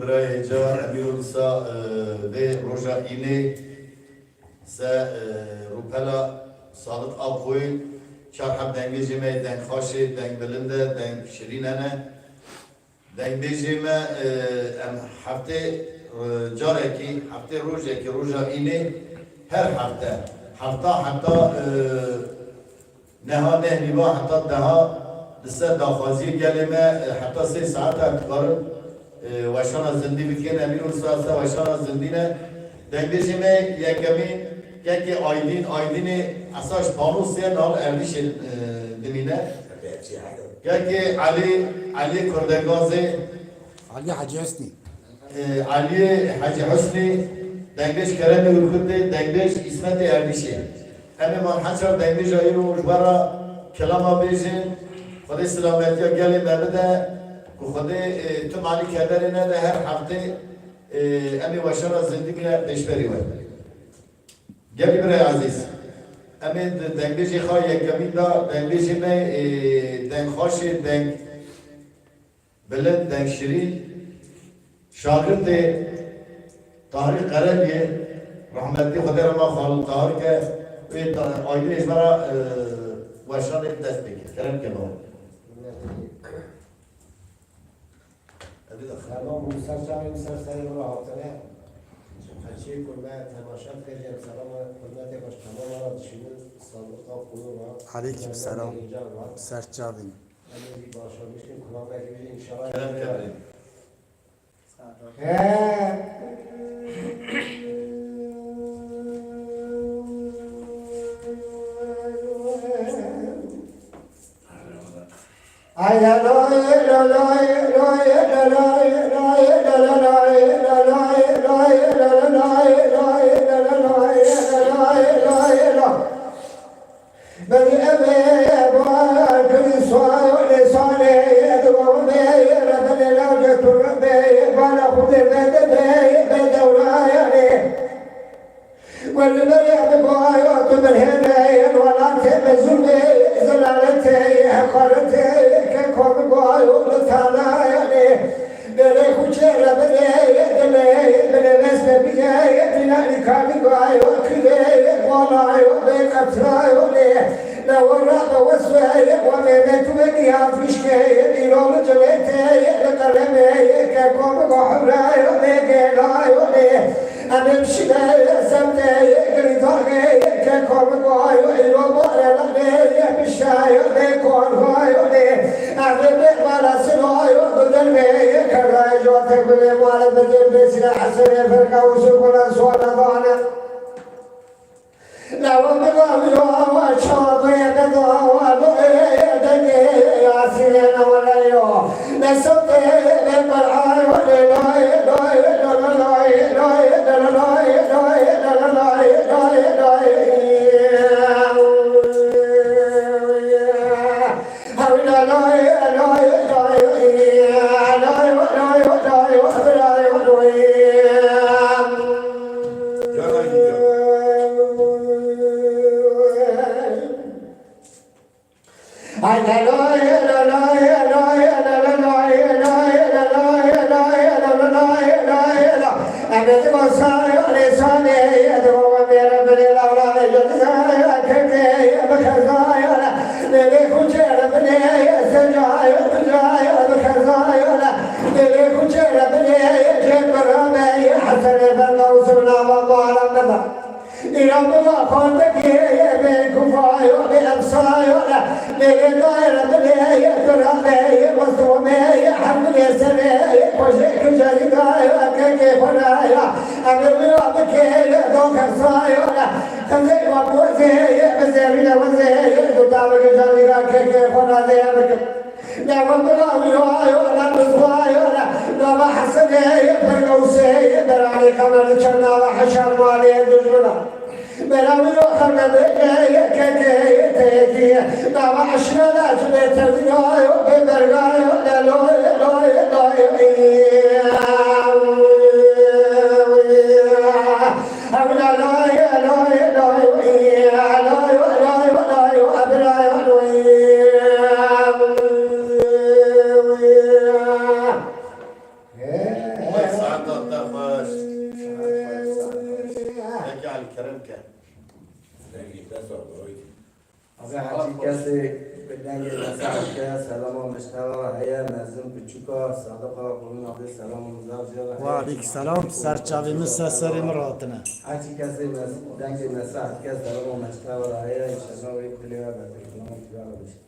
برای جا امیرون سا به روژا اینه سا روپلا صادق آبخوی چار حب دنگ بیجیمه دنگ خاشه دنگ بلنده دنگ شرینانه دنگ بیجیمه هفته جاره کی هفته روژه کی روژا اینه هر هفته نها نه نیوا حتی دها دسته داخوازی گلمه حتی 3 ساعت کارم وشان زندی بکن امیر اولسا وشان زندینه دنگیجمه یکمین که آیدین اساس پانوسیه نال اردیش دمینه که علی کردگازه علی حاجی حسنی علی حاجی حسنی دنگیش کرمی ورکوده دنگیش اسمت اردیشه همه من حسر دنگیش ایرو جبرا کلاما بیجین خدا سلامتی ها گلی مبده که خدا تو مالی کردن نده هر هفته امی وشان زندگی نشبری وی گلی برای عزیز امی دنگیجی خواه یک گمین دا دنگیجی می دنگ خوشی دنگ بلند دنگ شیرین شاگرد تاریخ قرلیه رحمتی خدا را ما خالد طاهر که آیدینش برا وشان دست بگیر کرم که با سلام موسیقی شامل سرسری رو هاتنه خدشه کلمه تماشا کنیم سلام خدمت باش تمام را دشمن صادقا قلوب را علیکم سلام سرچاوین امی باشا میشیم کلام بگیریم انشاءالله کرم کرم علی کرم که از هرچی کسی به دنگ نصر که سلام و مشتبه هیا نظم بچوکا صادقا قرون آبی سلام و مزار زیاد و علیک سلام سرچاویمız seslerimi rahatına. هرچی کسی دنگ نصر که سلام و مشتبه هیا انشاءالله و یک دلیل و بطر کنم تیار بشه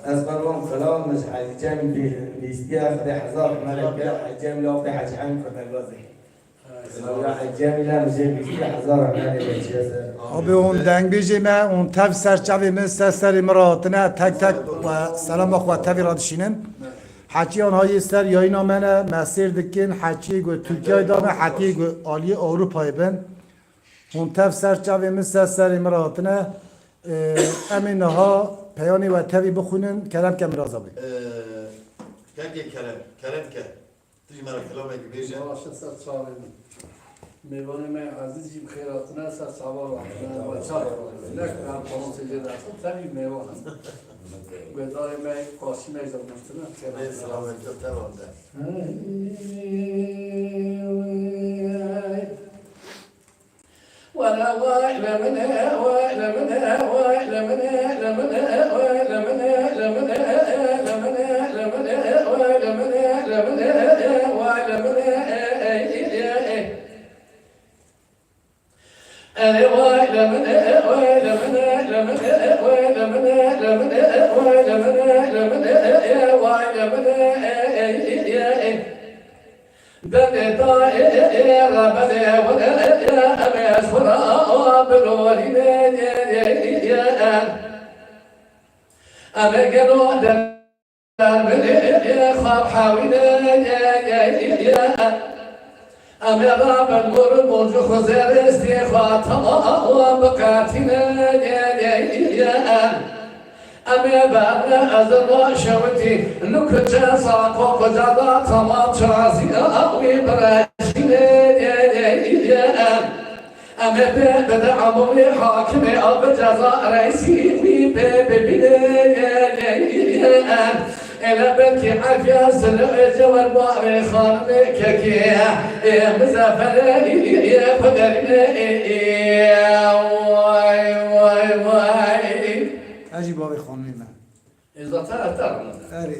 از برام سلام مش حجم باستياف بحزار ملكة حجم لو بحجم كتلوزي سلام حجم لا مش بحزار ملكة Abi on dengbijime on tav serçavimiz seslerimi rahatına tek tek ve selam ve tavi radişinin. Haçi onhayı ser yayına mene mesir dikin haçi gö Türkiye'de mi haçi gö Ali Avrupa'yı ben. On tav serçavimiz seslerimi rahatına emin ha peyani ve tavi bخونن kelem kem biraz abi. Kanki Kerem ke. Tüy mera kelame ki beje. Başta sar çağırın. Meyvane me aziz jib khairatına sar çağır var. Ben çağır. Lek ben konu sece dersin. Tabii meyvane. Bedare me qasim ezamtına. Ne selametle tevanda. ولا واعلمنا واعلمنا واعلمنا لمنا واعلمنا لمنا لمنا لمنا واعلمنا لمنا واعلمنا أنا واعلمنا واعلمنا لمنا واعلمنا لمنا واعلمنا لمنا واعلمنا بني طائر أمي بعد أزرق شوتي نكجة صاقو قجادة تمام شاسي أوي براشين أمي بعد عمري حاكمي أب جزاء رئيسي إلى بنتي عافية سلوى جوال باري خانمي كيكيا مزافر يا فقرني واي واي اجي بابي خانمي من إذا ترى اري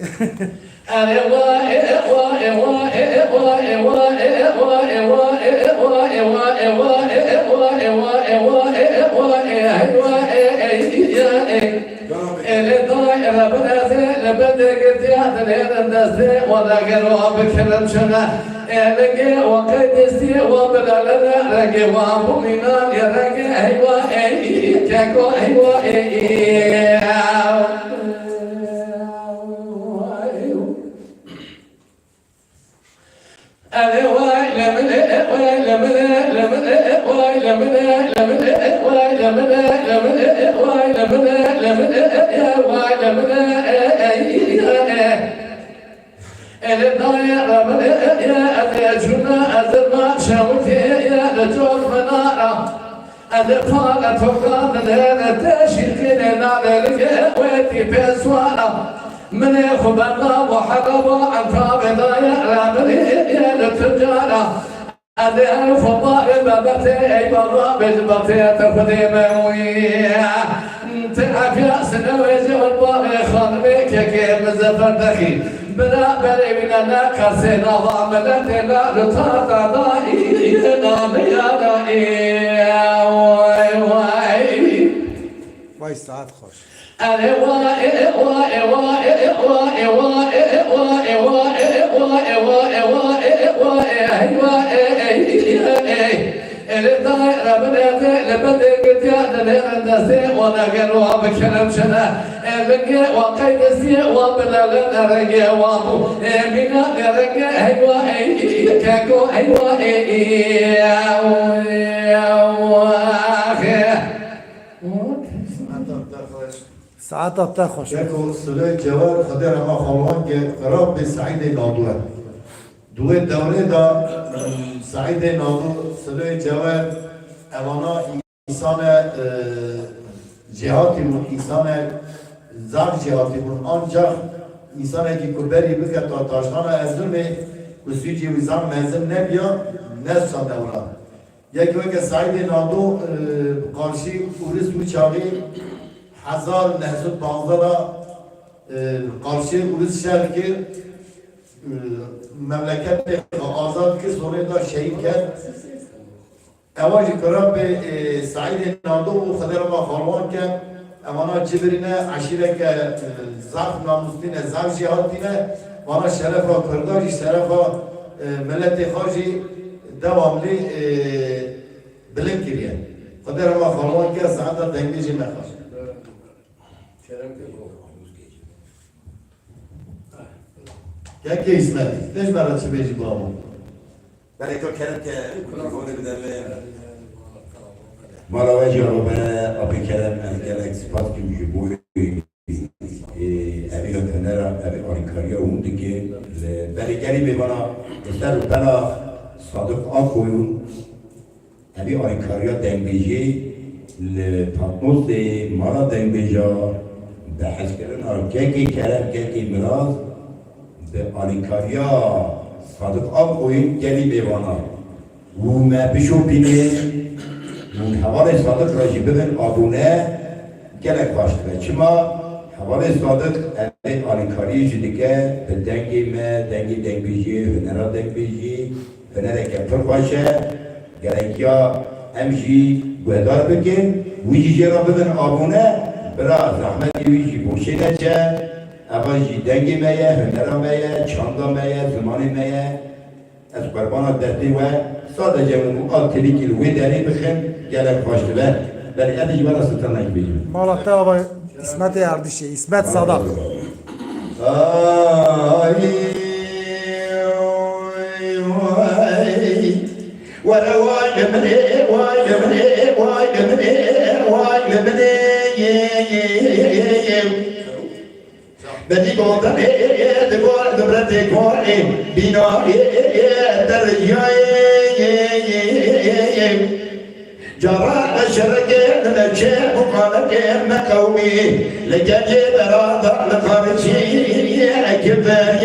أنا واي واي واي واي واي واي واي واي واي واي الدائرة بنازل بدك تيادر الناس ولا قالوا بكلام شنا لقي وقيد استي وبلا لنا لقي وابو مينان يا لقي ايوا اي كاكو ايوا اي أنا واي لمن واي لمن لمن واي لمن لمن واي لمن لمن واي لمن لمن يا واي لمن الدنيا لمن يا أجمع أزرع شوتي يا نجوم منارة أدفع أتوقع لنا تشيكين نعلك ويتي بسوارة من يخبر الله وحرم عن فاضل يا رب يا التجارة أذهب فضائل ببتي برامج بطي تقديم ويا تعرف يا سنويز والباقي خانمك كيف زفر دخي بلا بلي من أنا كسينا ضامنة لا رطاقة ضائي نام يا رائي واي واي واي ساعات خوش أنا واي واي واي واي واي واي واي واي واي واي واي الدائرة بنادي لبدك تيادر الناس ولا قالوا بكلام شنا لقي وقيد السي وبلا لنا رقي وابو منا رقي ايوا اي كاكو ايوا اي ساعات بتاخش ياكو سلوك جوار خدر ما خلوان که قراب به سعید نادوه دوه دوره دا سعید نادو سلوک جوار اوانا انسان جهاتی بود انسان زر جهاتی بود آنجا انسان که کبری بکر تا تاشخان ازرمه کسی جی ویزان مزم نبیا نفسان دورا یکی وقت سعید نادو قارشی اورس و چاقی 1915 قارشی اورس شهر که مملکت آزاد که سوره دا شهید کرد اواجی کراب به سعید نادو و خدر ما خالوان کرد امانا جبرینه عشیره که ظرف ناموسلینه ظرف جهاتینه وانا شرفا کرداجی شرفا ملت خاجی دواملی بلند کریه خدر ما خالوان کرد سعیده دنگیجی مخواست که اسمتی تش برای چه بیجی بابا برای تو کرم که میکروفونه بدرله مالا وجه رو به آبی کرم انگل اکسپات که میشه بوی ابی هنر ابی آرینکاری اون دیگه برای گری ببانا استر رو بنا صادق آکویون ابی آرینکاری دنگیجی لپاتنوس مالا دنگیجا به حس کردن آرکیکی کرم که مراز به آرینکاریا صادق آکویون گری ببانا و ما بشو بینه من حوال صادق راجی ببین آبونه گلک باشده چما حوال صادق اوه آلینکاری جدیگه به دنگی ما دنگی دنگ بیجی هنرا دنگ بیجی هنره که پر باشه گلک یا امجی گوهدار بکن ویجی جی را ببین آبونه برا زحمتی ویجی بوشه نچه اوه جی دنگی میه هنرا میه چاندا میه زمانی میه از قربان دستی و sadece bu altılık il ve deri bixin gelip başlılar. Ben edi bana sultanla gibiyim. Malatya abi İsmet Erdişi, İsmet Sadak. Ay ولا واي مني واي مني واي مني واي مني بدي قوتن دبر دبرت كوني بينا درجاي جرى الشرق نجى مقالك مقومي لجاجي برادة لخارجي كبر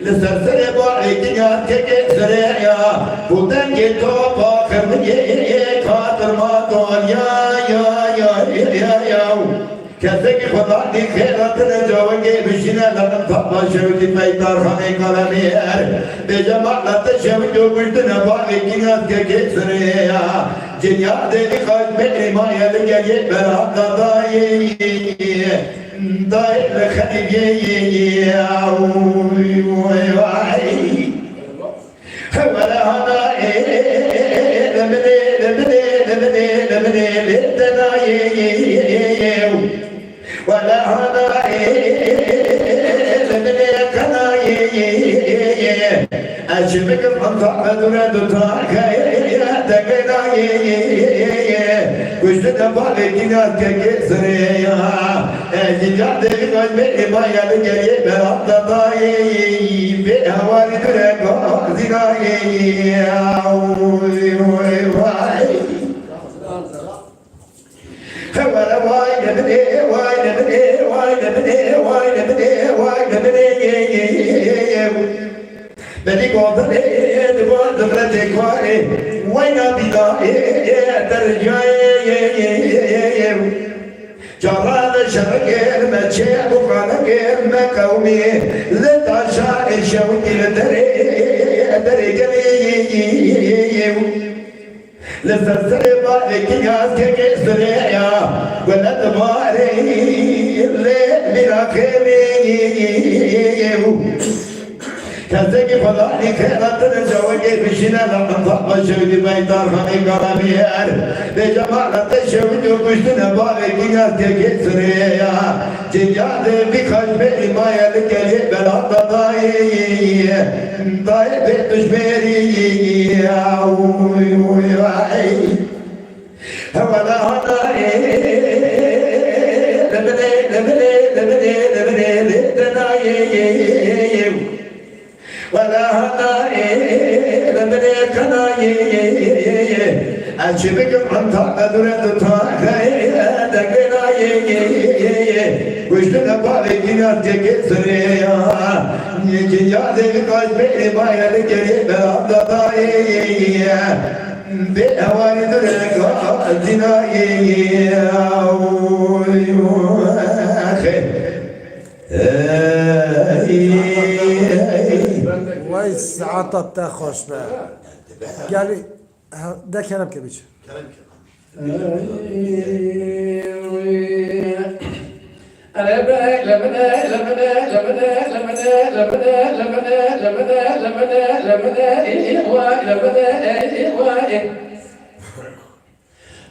لسرسر باري دنيا كسر يا بودن جتو باخر خاطر ما دون يا كذلك خدا دي خيرات نجوانجي بشنا لنم طبع شوتي ميدار خاني كلامير بجماعة شوتي بردنا باري دنيا كسر يا دنيا دي خاط مني ما يلقى براد داي لخليجي ولا هذا ولا هذا أشبك الأنصار دون دتاك يا تكناي وجدت بالي كنات كسريا جاد قلب ما يلقى برضاي بهوى درك زراي ولا واي نبني واي نبني واي نبني واي نبني واي نبني بدي قوتن دبر دبرت كوني وين بيدا درجاي جرال شرق المشي بقالك مقومي لتعشاء الشوق لدري قليل لسرسر بالك ياس كسريا ولا تماري لراكمي كذلك فضاني خيرات نجوانجي بشنا لما طبع شوتي ميدار خاني كلامير بجماعة الشوتي وبشنا بالك ياس كسريا جياد بخشم ما يلقى بلاد ضاي بيتش بيري ولا هذا ولا هذا لمن كناي أشبك أنت أدرت تاخي دكناي وجدنا بالك نات كسريا يا ذي قلب ما يلقى بلاداي بهوان درك زناي وای ساعت تا خوش به گلی ده کنم که بیچ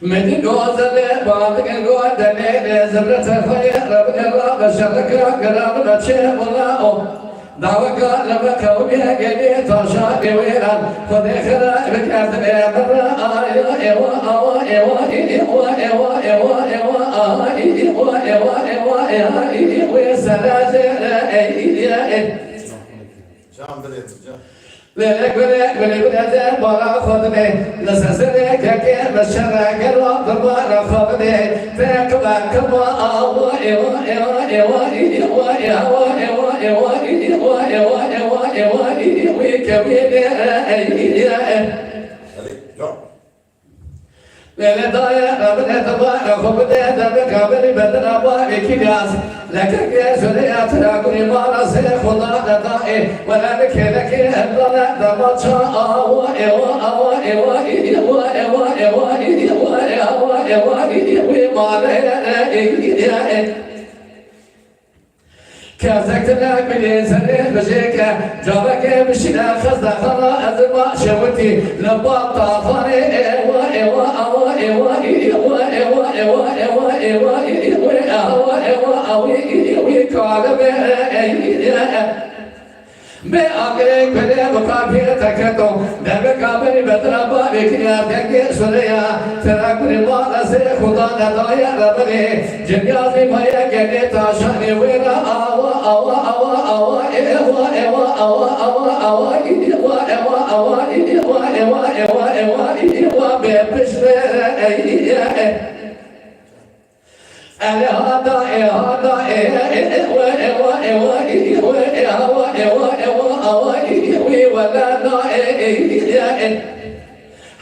من غزل بعض الغدل زبرة الخير رب شرك قرب نشيب الله دعوك لما كوبي قلبي تشاق ويران خذ خرا بكرت برا ايوا ايوا ايوا ايوا ايوا ايوا ايوا ايوا ايوا سلاسل Can bilet, can. لك بلا برا خذني لسسرك كيف الشرق الرب برا خذني فكما كما ايوا ايوا ايوا ايوا ايوا ايوا ايوا لا ضايع ربنا تبارك خبده دمك قبل بدنا بارك كياس لك يا سريع تراكم ما رسل خدا ضاي ولا بك لك الله دم شاء كازكتنا بلي زرين بجيك جابك بشنا خزنا خلا أزما شوتي لبطا فاني إيوا إيوا أوا إيوا إيوا إيوا إيوا إيوا إيوا إيوا أوا إيوا أوي إيوا كالبي मैं आगे खड़े मुकाबले तकतो नबे काबे बदरा बाबे किया देंगे सुनिया तेरा कुर्बान से खुदा ने दया रबने जिंदा से माया के ने ताशाने वेरा आवा आवा आवा आवा एवा एवा आवा आवा आवा एवा एवा आवा एवा एवा एवा एवा एवा बेपिशरे هذا هذا ولا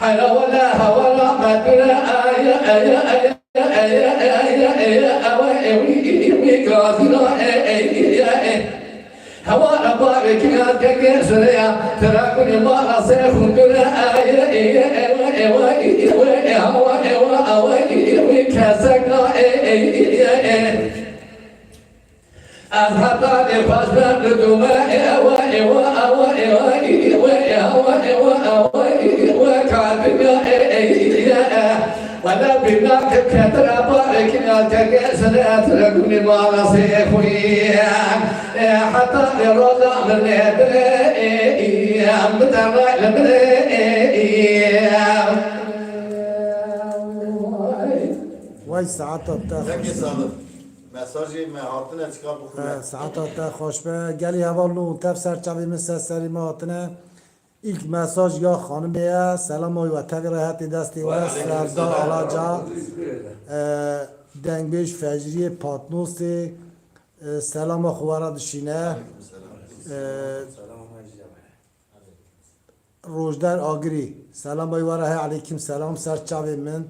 حلا ولا ولا ما ترى هوا أبارك يا كيسريا ترى كل ما أصير كل أذهبت لفجر الدماء ولا بناك كتر بارك يا كيسريا ترى كل ما أصير حتى الرضا من وای ساعت زکی صادق مساجی من هاتنه چکار بخونه ساعت تا خوش به گلی حوالو تف سرچاوی مثل سری ما هاتنه ilk mesaj ya hanımeye selam ve tevrahat desti ve Serdar Alaca dengbeş fecri patnosi selam xwara dişine Rojdar Agri selam ve aleyküm selam serçave min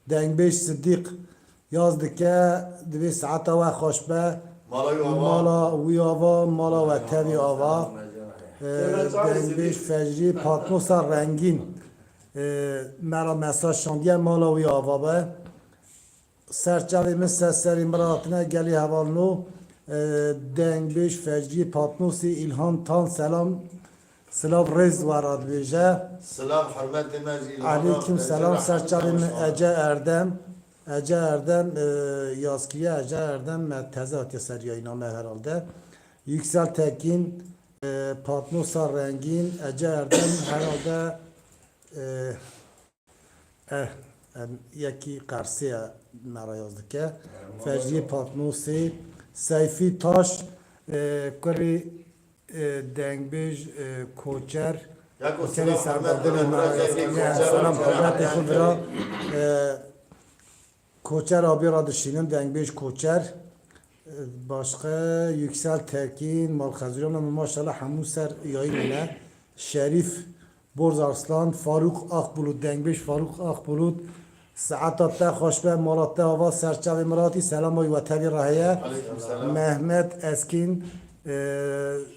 dengbeş Siddiq yazdike dvi saata ve xoşbe mala uyava mala ve tevi ava دنبش فجری پاتنوسا رنگین مرا مساج شاندیه مالاوی آوابه سرچاوی مثل سری مراتنه گلی حوالنو دنبش فجری پاتنوسی ایلهام تان سلام سلام رز وارد بیجه سلام حرمت مجی علیکم سلام سرچاوی من Ece Erdem yazkiye Ece Erdem tezat seriyi name herhalde Yüksel Tekin Patnosa Rengin Ece Erdem herhalde yeki Karsiye mera yazdık ki Fecri Patnosi Seyfi Taş Kuri Dengbej Koçer Koçeri Serdardın Selam Hürmet Ekubra Koçer abi radışının Dengbej Koçer başka Yüksel Tekin Malkhazuriyan maşallah hamu ser yayınına Şerif Borz Arslan Faruk Akbulut Dengbej Faruk Akbulut Saatatta Xoşbe Malatta Hava Serçavi Mirati Selamoy ve Tevi Rahaya Mehmet Eskin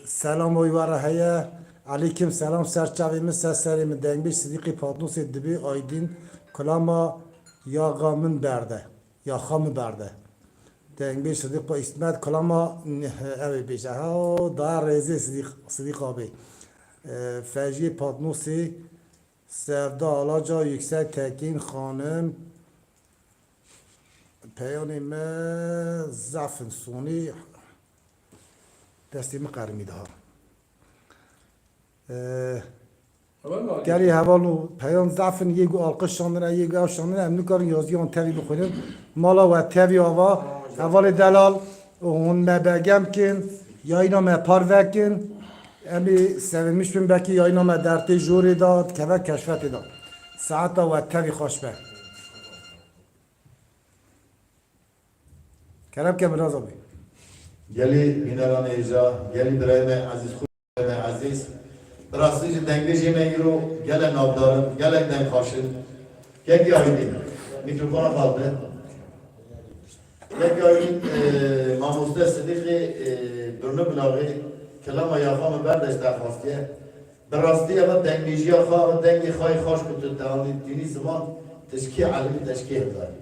Selamoy ve Rahaya Aleyküm selam Serçavimiz seslerimi Dengbej Siddiqi Patnosi Dibi Aydin Kulama Yağamın Berde Yağamı Berde Dengbej Siddiq İsmet Kulama evi beşe ha daha rezi Siddiq abi Fecri Patnosi Sevda Alaca Yüksek Tekin Hanım Peyanime Zafın Suni Destimi Karmi daha گری حوالو پیام ضعفن یگو آلقش شاندن یگو آش شاندن امنو کارن یازیان تاوی بخوریم مالا و تاوی آوا حوال دلال اون مبگم کن یا اینا مپار وکن امی سویمش بین بکی یا اینا مدرتی جوری داد که و کشفت داد ساعتا و تاوی خوش به کرم که براز آبی گلی بینران ایجا گلی برایم عزیز خود عزیز براستی دنگش میگیرو گل نابدارم گل دنگ خاشن یکی آیدی میکروفون خالده یکی آیدی ماموسته صدیقی برنو بلاغی کلام آیافام بردش درخواستیه براستی اول دنگیجی آخوا و دنگی خواهی خوش کتو دهانی دینی زمان تشکیه علمی تشکیه داری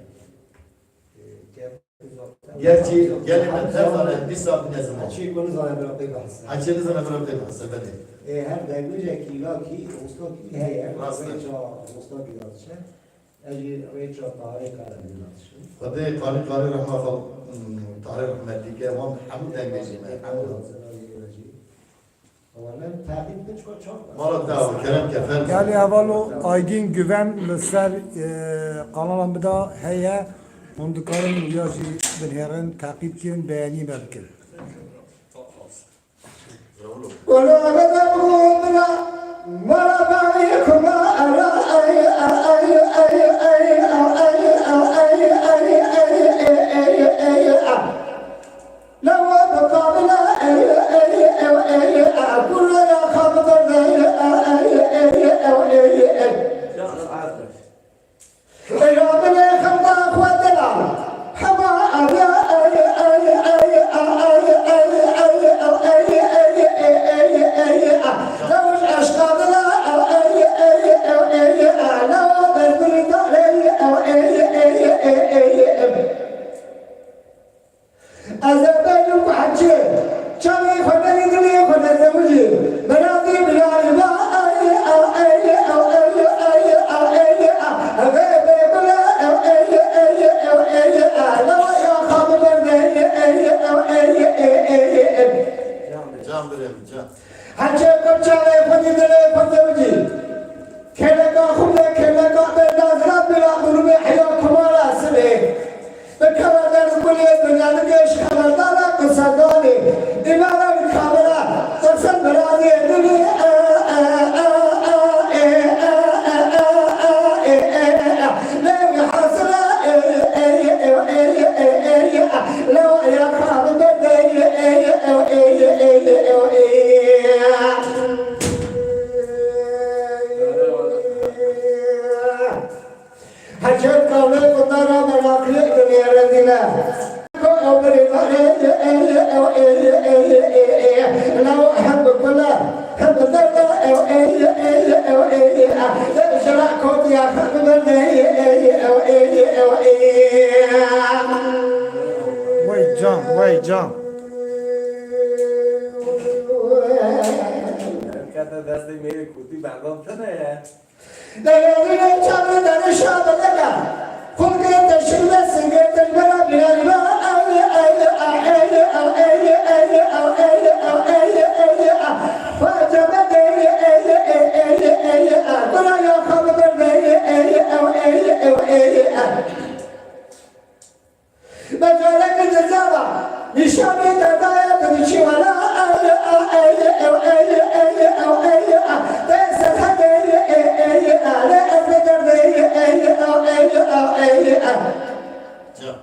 Gerçi gelin ben tevzana bir saat ne zaman? چی کنی زنی برای بحث Açınız ne zaman değil hasebede. هر دنگوی کیلا کی استاد کی هیه راست. ریچا استاد بیادشه اجی ریچا تاریخ کارم بیادشه Hadi kari kari rahmat tarih rahmetli ki ama hamd dengeci mi? اولا تعقیب کن چکار چاپ Malat da kerem kefen. Geli evvelo aygin güven ser kanalan bir da heye hundukarın uyajı binherin takip kin beğeni belki. ولا بدا بنا ولا بايكم على اي اي اي اي اي اي اي اي لو بقابل اي اي اي كل يا خبر اي اي اي اي يا بني خمدا خدلا حما اي اي اي اي اي لو اشقى بلا لو بالبريد أزبال وحجي شامي خدني دلي خدني زوجي بنادي بلا ربا Can vereyim can. حجي كرشالي خدني دلي خدني زوجي كلكا خدني كلكا بنازل بلا قلوب حياة كمالا سلي بكرادر كل الدنيا لقيش خبردارا قصداني إمارة الكاملة قصد برادي دلي لو حصل لو يا خالد حجت قومي قدرة مراقية دنيا ردنا لو أحب كله حب الدرة شرع كوت يا خطب Vay can. Kata dasti mere kuti bagam tane ya. دليل جابر دار شاب لنا كل قيد شلة سجد البلا بلا ربا فاجب بلا يا خبر مجالك الجزابة نشامي تدايا تمشي ولا Can.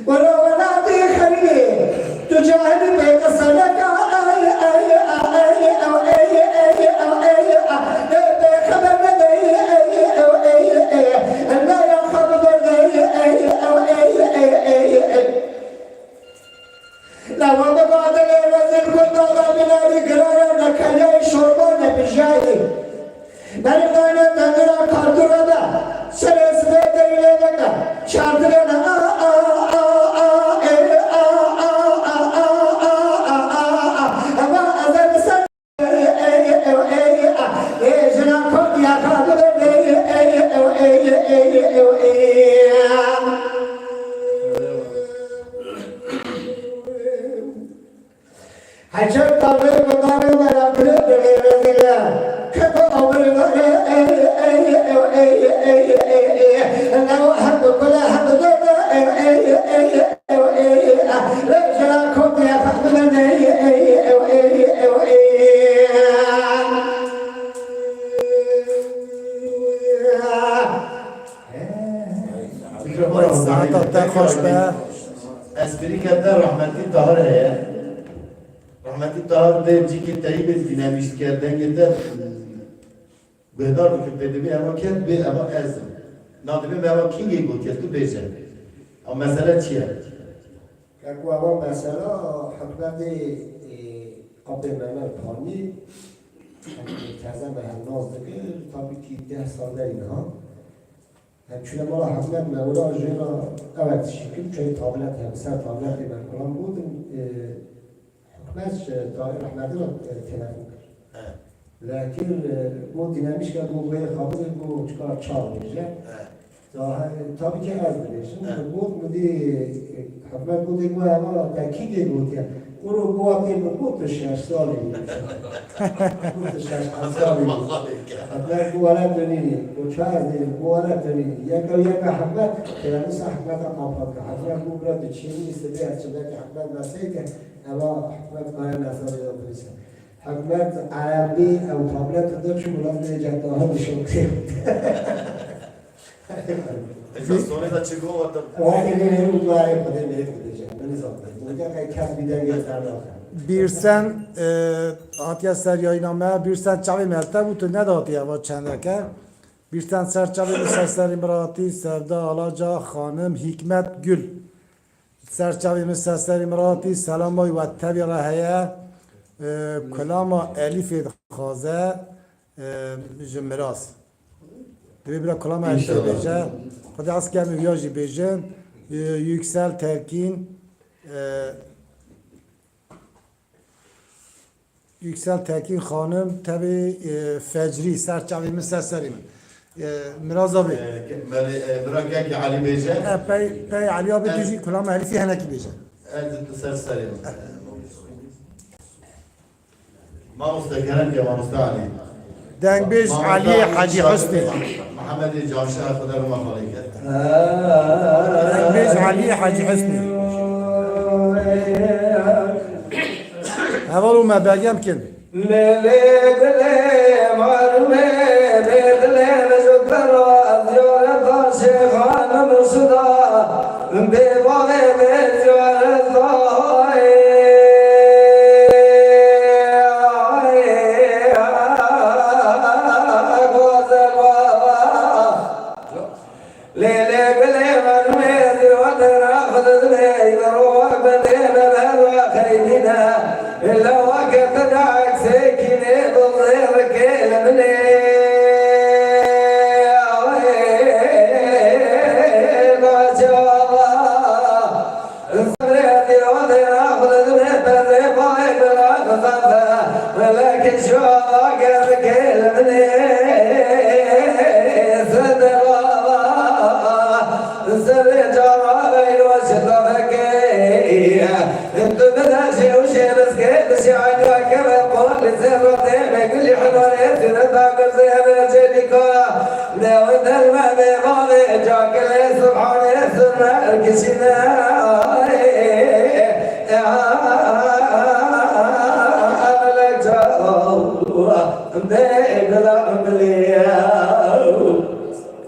ولو نادي خليه تجاهد بين الصدق لو بقعد الرجل كنت بلا بقرار نكلي شربان بجاي نرجعنا تدرا كارتورا سلس بدري لك شاطرنا حجر طبيب طبيب ولا بلد غير كتب أول لو أحب كل أحب ليش لا كنت يا فخمني Saat da hoş be. Espri keder rahmetli Tahir heye. Rahmetli Tahir de ciki tayyip dinlemiş kerden gider. Bedar bu bedemi ama kent be ama ezdim. Nadime ama kingi bu kestu beje. Ama mesele çiğ. كاكو أما مثلا حكمت قبل ما الفاني كذا به الناس دقيق طبعا كي 10 سال دارين ها چون ما حکمت مولا جینا اوت شکل چه تابلت هم سر تابلت بر کلام بود حکمتش دایر رحمتی رو تلفون کرد لكن مو ديناميش كان مو غير خابز مو چکار چار میشه تابی که از بشه بود مدی حکمت بود مو اما دقیقی بود که اون رو گواه بود 6 سالی بود 6 سالی حکمت گواه دنیی دو چهار گواه دنیی یک حکمت که نمیشه حکمت آمپاد حکمت بود را چینی استدی از چند که حکمت نسید اما حکمت کار نسازی داشت حکمت عربی او تابلت داشت شو ملاقات جدا ها بشوکه Sonra da çıkıyor orada. ولی نمی‌دونم برای خود نمی‌دونم نمی‌ذارم اونجا که کس بیدار یادم بیرسن آتیا سریایی نامه بیرسن چاوی مرته بود تو ندادی اوا چنده که بیرسن سر چاوی مسستر امراتی سردا آلاجا خانم حکمت گل سر چاوی مسستر امراتی سلام بای و تبی رهیه کلام الیف خازه جمراس دوی برا کلام الیف بیجه خود از کمی ویاجی بیجن yüksel terkin Yüksel Tekin Hanım tabi fecri serçavimiz seslerim. Miraz abi. Bırak gel ki Ali Beyce. Pey Ali abi düzü kulağıma helifi heneki beyce. Serseri. Mamusta Kerem ya Mamusta Ali. Dengbej Ali Hacı Hüsnü. Muhammed Cavşar kadar mahalike. Dengbej Ali Hacı Hüsnü. Evalu mebegem kin.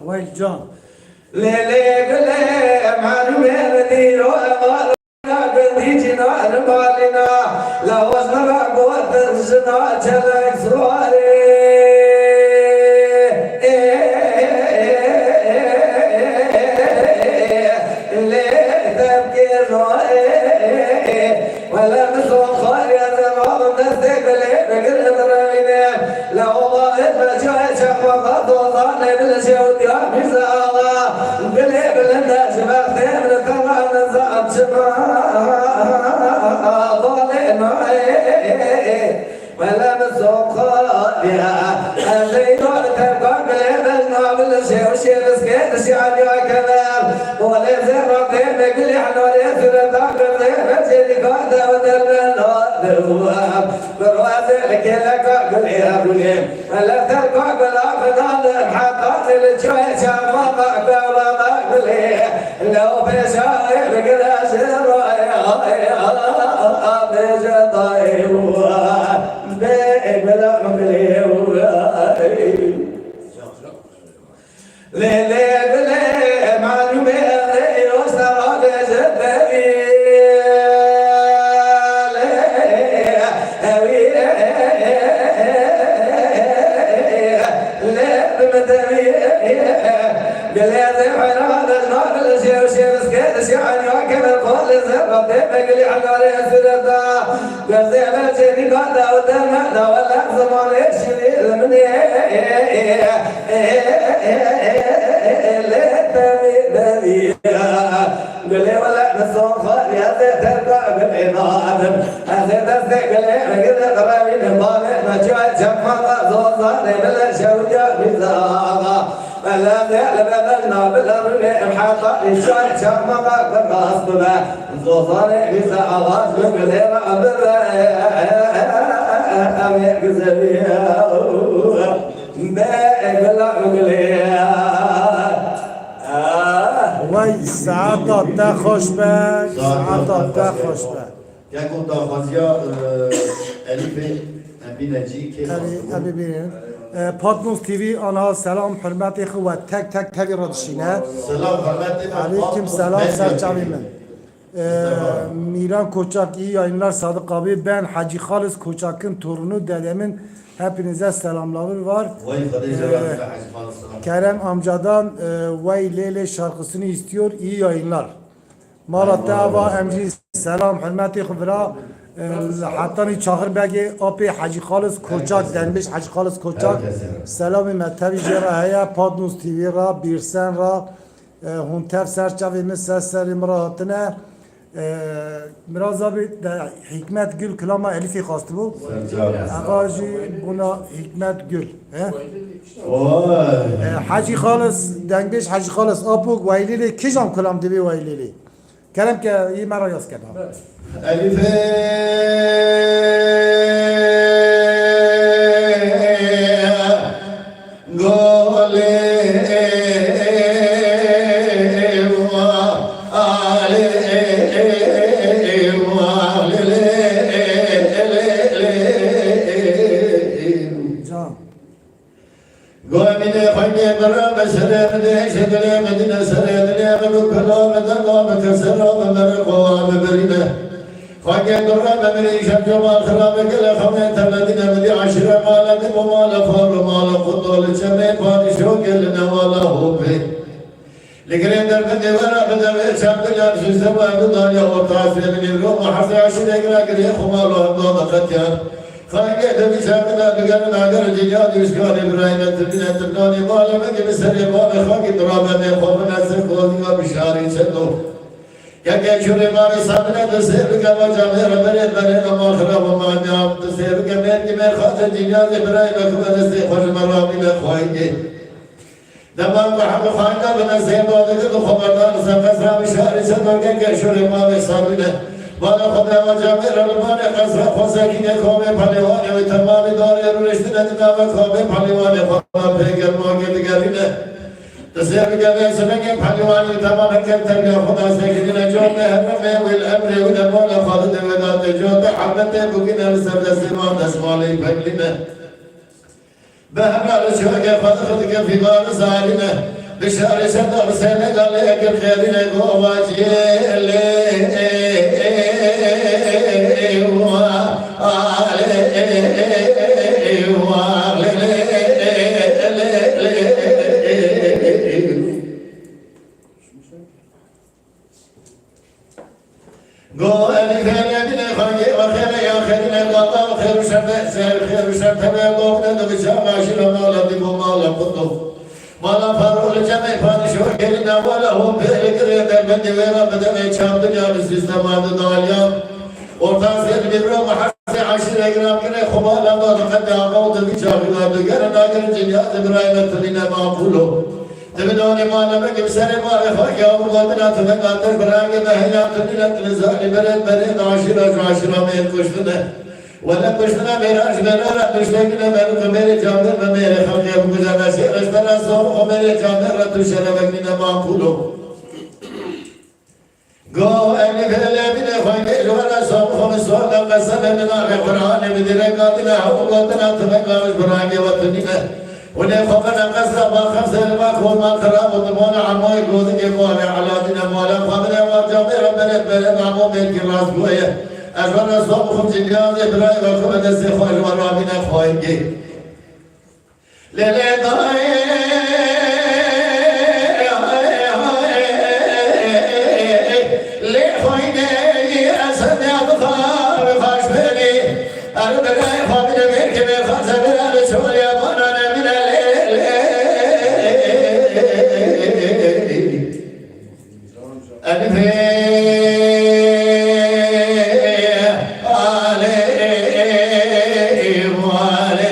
Vay can. Yeah. شوي جمع زوزان بلا شوجة مزاغا بلا بلا بلا محاطة شوي جمع قرقاص بلا زوزان مزاغا بلا بلا أمير زبيا بلا وای ساعت تا خوش به ساعت تا خوش به یک اون داخوازیا الیف امینجی که ابی ببینید پادموز تیوی آنها سلام حرمت خو و تک تک تک را دشینه سلام حرمت علیکم سلام سرچاوی من میران کوچاکی یayınlar Sadık abi ben Hacı Halis Koçak'ın torunu dedemin hepinize selamları var. وای خدای جواب حاج خالص سلام Kerem amcadan Vay Lele şarkısını istiyor. İyi yayınlar. Malatya Ava Emci selam hürmeti khubra hatta çağır bagi api Hacı Halis Koçak denmiş Hacı Halis Koçak selamı metavi cerahaya Padnus TV ra Birsen ra huntev serçavimiz seslerim rahatına biraz abi Hikmet Gül klama Elif'i kastı bu. Ağacı buna Hikmet Gül. Hacı Halis denmiş Hacı Halis apuk vaylili kijam klam dibi vaylili. Kerem ki iyi mera yaz keda. Elife gole قومنا خير برا سلام ديش دليم مدينة سلام دليم كلام دلام كسرام مرقوام بريمة خير برا مريش جمال خرام كل خميت مدينة مدي عشرة مال ومال فار مال قطول جمع بارشو كل نوالا هوبي لكن در بدي ورا بدر شاب دلار شو سوا بدار يا وطاس من الروم حصل عشرة كلا خمال وهمضان قتيان خايك دبي شامنا بقال ناقر جياد يشكال إبراهيم تبين تبناني مالا مجي بسري مالا خاك درابة خوفنا سكوزي وبشاري شدو يكي شوري ماري سامنا تسير بقال جامير بريد بريد ما خراب وما نعم تسير بقال كمير خاطر جياد إبراهيم أكبر سي خوش مرامي لخواهي دمان محمد خانقا بنسير دودك خبردار سمسرا بشاري شدو يكي شوري ماري سامنا بالا خدا و جامعه رلمان قصر خوزاکین خوابه پلیوانه و تمامی داره رو رشتنه دنام خوابه پلیوانه خواب پیگر موگه دگرینه تسیر بگرده سنگه پلیوانه تمام کن تبیه خدا سکنین جواب حرمه و الامر و نمال خالد وداد جواب حرمت بگین رسل دستمان دستمالی پگلینه به همراه شوگه خود که فی بار سالینه بشار شدار سنگال اگر خیرینه گواجی مالا فرول جمع پادشو گرین والا هم پیل کرده در بندی ویرا بدن چند دنیا سیستم آد دالیا orta seyir bir mahasi aşire gram kine khubala da qad aqaw de bichagila de garan agar jiniyat ibrahim tadina maqulu tebidoni malama ke sare ma fa ya qadna tadaqatir brange mahina tadina tlizali bered bered ashira me kushna ولا كشنا ميراج بنا تشتكينا من خمير جامر بمير خمير بجانا شيء رشنا صور خمير جامر تشرب بكنا معقوله جو أن فعل من خمير ولا صور خمير صور لما سبب من القرآن بدرك قاتنا حقوقنا تفقنا برانج وتنينا ولا خمنا قصر ما خمس ما خون ما خراب وتمونا عموي جوز جمال على دين مالا خمنا وجامر بنا بنا عمو من كراس بويه أجمعنا صوبكم جنيان إبراهيم وكم أدسي خوش ورابين أخوائي للي ضاي لي خويني أسد أبطار خاش بني أربعي خوابين من كبير خاصة بلا لشول يا بنانا من الليل ألفين عليه وعليه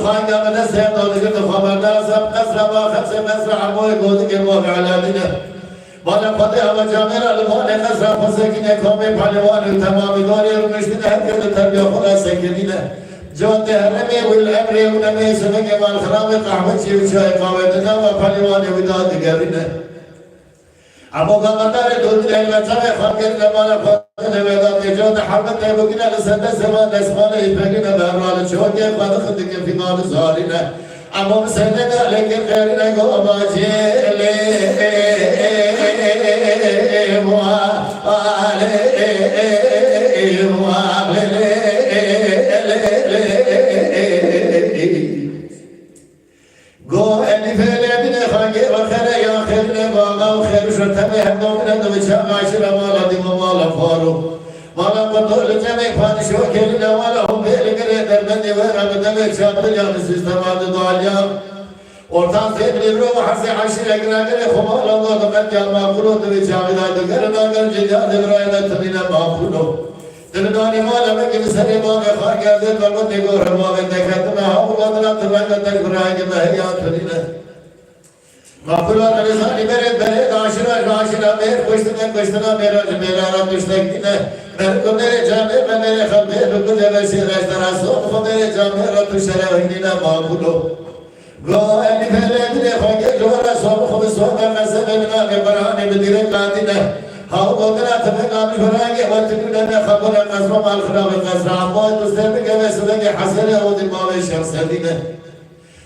خواهی که من سیم داده که خبردار سب قصر با خمس قصر عموی گودی که ما علادینه مالا خود اما جامعه لبان قصر فسکنه کامی پهلوان تمامی داری رو نشتین حرکت تربیه خدا سکنینه جوت هرمی والامر ونمی سمک مال خراب قهوه چی و چای قهوه دنا و پهلوان وداد دیگرینه اما قمدار دود لیلتا خانگر نمال خود وداد جوت حرمت بگینا لسنده سمان اسمان ایپگینه بهرال چوکی خود خود که فی مال زارینه اما مسنده لیکن خیرینه گو باجی گو الیف لبین خانگی و خیره یا خیره باقا و خیر شرطمه هم دومینه دو بچه معاشر مالا دیم و مالا فارو مالا قطول جمعی پانشو کلینه والا هم بیلی گره درمندی و رمدمه چاپل یا سیستمات دوالیان ortam tebrik ve hasi aşire girenleri kumal Allah'ın mekan makulu ve camiada görünen gönce devrayda tabine makulu. Dünyanın maleme gibi seni bana khar geldi ve de görme ve dekatme havladına tabine tekrar gibi hayatına. Makular rezani bere aşira mer kuştuna merara düştekine mer kumere cami mere khalbe rukun devesi restaraso kumere cami ratu şerehine makulu. Go and Pellet, Hoget, Sob, Sob, Masavan, Barani, Medire, Latina, how Gogana, Tamangan, what to do that, Habana, Nasram, Alfram, Nasram, what to say, because the Hasana or the Mavish of Sadina.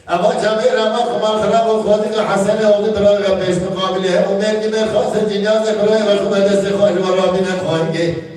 About Jamira, Malfram, holding a Hasana or the Braga, based on Mabile, who made the Khas and Jinas, the Braga, who had the Sekhoj, Robin and Hongi.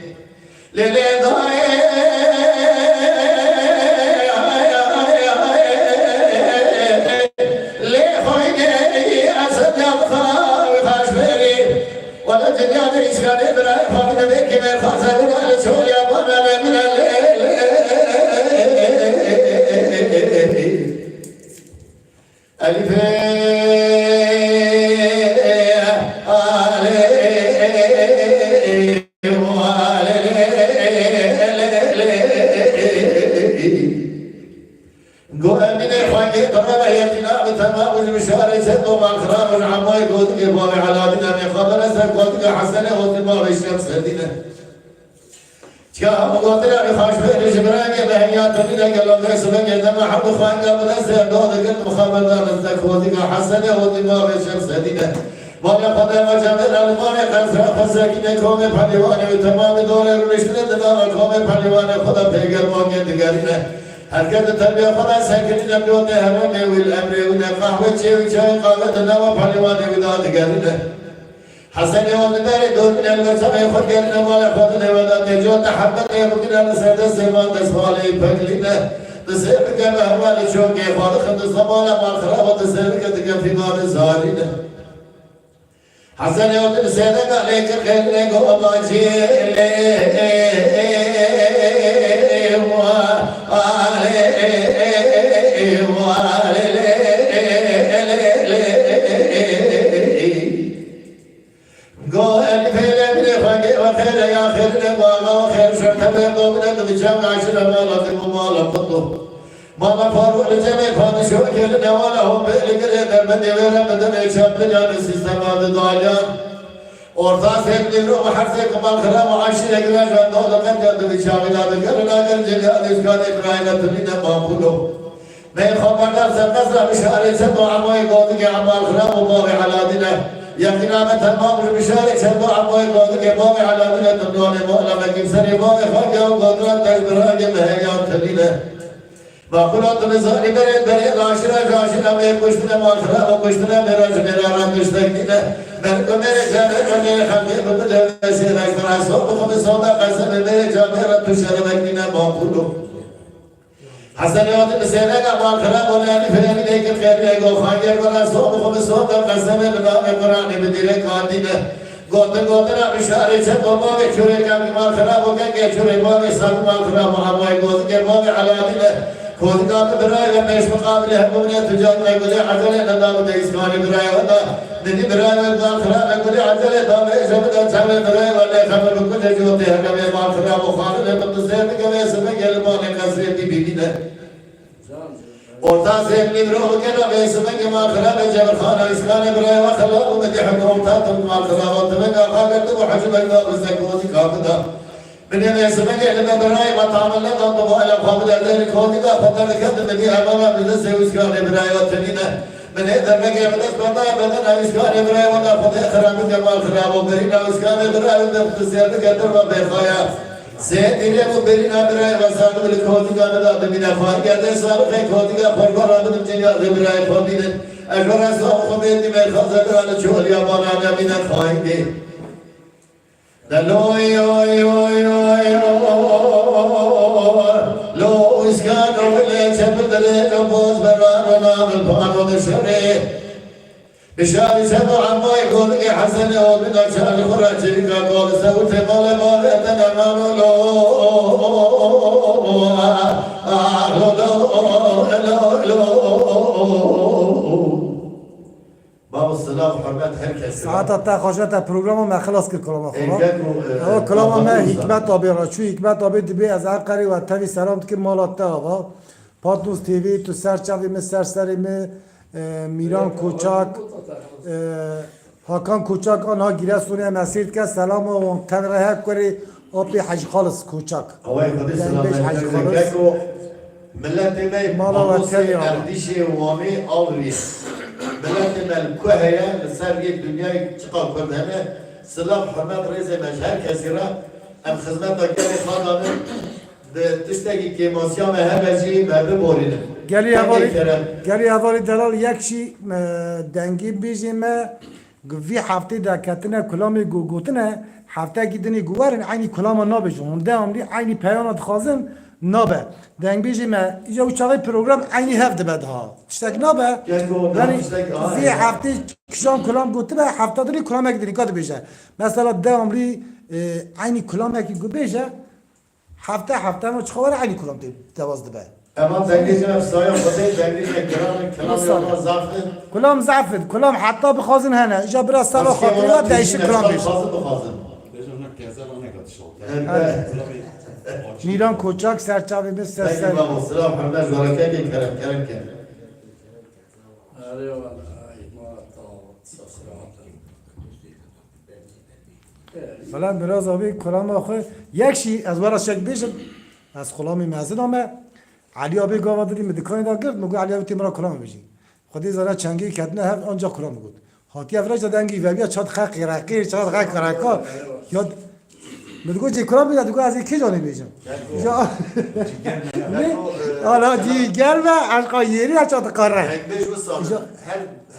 حرکت تربیت خدا سکنی نمیوت هرمی والامر ونقاهوه چی و چای قاوت نوا پهلوان وداد گرینه حسن یاد داری دور من الوسط خود گرینه مال خود نوداد جو تحبت بکنه سد سیمان دسمالی پکلینه تسیر که مهوال شوکی خالق دسمال مال خراب تسیر که دیگه فیمان زارینه حسن یاد سیده که لیکن خیلی گو باجی Mama Faruk Recep Padişah gelin evalahum böyle gire dermedi veremeden ekşaptı yani sistematı dalyan. Orta sevdiğin ruhu harse kumal kıram aşire girer ve doğduğun geldi bir şamiladı gelin ağır celiyat işgal İbrahim'e tümine makulu. Ben haberdar sevmezler müşahede duamayı koydu ki amal kıram u bavi haladine. Yakinamet tamam müşahede duamayı koydu ki bavi haladine tümdüğüne mu'leme kimseni bavi fakya u kodrat tezbirâ gibi heyat tüline. Makulat nizari bere aşira me kuştuna malkhra ve kuştuna meraran düştekine ben ömere canı hamle bu devesi rastara soğuk ve soda kasem mere canı tuşarmekine makulu Hasan yad mesele malkhra ve yani falan lekin khayr go khayer ve soğuk ve soda kasem bina Kur'an bedire kadine Gotana müşahede se baba ve çöre kam malkhra ve ke çöre baba sad malkhra muhammad go ke baba aladine Kodika biraye ve meş mukabele hemune tüccarına göre acele nadavı da İsmaili biraye ve da dedi biraye ve malkhra ve göre acele da ve şebeden çave biraye ve lekhamı bükü necote hekame malkhra mukhali ve mutlu sevdi ve sebek elmane kasreti bilgine orta zemli bir o gene besime ki makara ve cebrhana iskanı bir aya khala ve medihim orta makara ve teme kafet bu hacı beyda bize kodi kafda bine besime ki elime bir aya matamelle da bu ala kafetleri kodi da fatar kadın bir amama bize sevuskanı bir aya tenine من هذا الرجال بس بنا بدنا إسكان إبراهيم ولا فتح خراب جمال خراب وبرينا إسكان إبراهيم ده بتسير كتر وبيخايا سيد إليه وبرينا إبراهيم وسام بالكودي كان ده بمنا فارق هذا سام في كودي كان فرق راه بتجينا إبراهيم فاضيين أجر سام خبيتي من خزر على شغل يا بنا أنا بنا فايدة دلوي أوي أوي أوي لو إسكان ولا شبه دلنا بوز برانا بالبان ودشري بشار سبع ما يقول لي حسن ومن أشار خراج قال سوت مال مال أتنا باب السلام حرمت هركس ساعت تا خواجه پروگرام ما خلاص کرد کلام خدا کلام ما حکمت آبی را چون حکمت آبی دبی از هر قری و تاوی سلام که مالات تا آبا پاتنوز تیوی تو سرچاوی می سرسری می میران کوچاک هاکان کوچاک آنها گیره سونی مسیر که سلام و تن راه کری آبی حج خالص کوچاک اوه خدای سلام علیکم ملت می ماموس اردیش وامی آوری ملت مل کوهیا لسر یک دنیای چقدر کردنه سلام حرمت ریز مشهر کسی را ام خدمت دکتر خانم به تشتگی که ماسیام همه مرد بورینه گلی اولی دلال یکشی دنگی بیجیم وی هفته در کتنه کلامی گوتنه هفته گیدنی گوارن عینی کلام نابجون ده عمری عینی پیانات خازم نابه دنگ بیجیم اینجا چاقی پروگرام عینی هفته بده ها تشتگ نابه یعنی وی هفته کشان کلام گوته به هفته داری کلام یک دنی کات بیجه مثلا ده عمری عینی کلام یکی گو بیجه هفته ما چخواره عینی کلام دوازده به اما دنگیش افسایا خدای دنگیش کلام ضعفه کلام ضعفه کلام حتی بخوازن هنه اینجا برای سال خاطرات دایش کلام بیشه میران کوچاک سرچاوی به سرسر سلام حمد برکت کرم کرد فلان براز آبی کلام آخه یکشی از ورش یک بیشم از کلامی مزد آمه علی آبی گاوا دادی مدکانی دا گرد مگو علی آبی تیمرا کلام بیشی خودی زاره چنگی کتنه هر آنجا کلام بود هاتی افراج دادنگی و بیا چاد خاقی رقیر چاد خاقی رقا یاد مدگو چه کلام بیاد دگو از کی جانی بیشم حالا دیگر و عشقا یری چاد قاره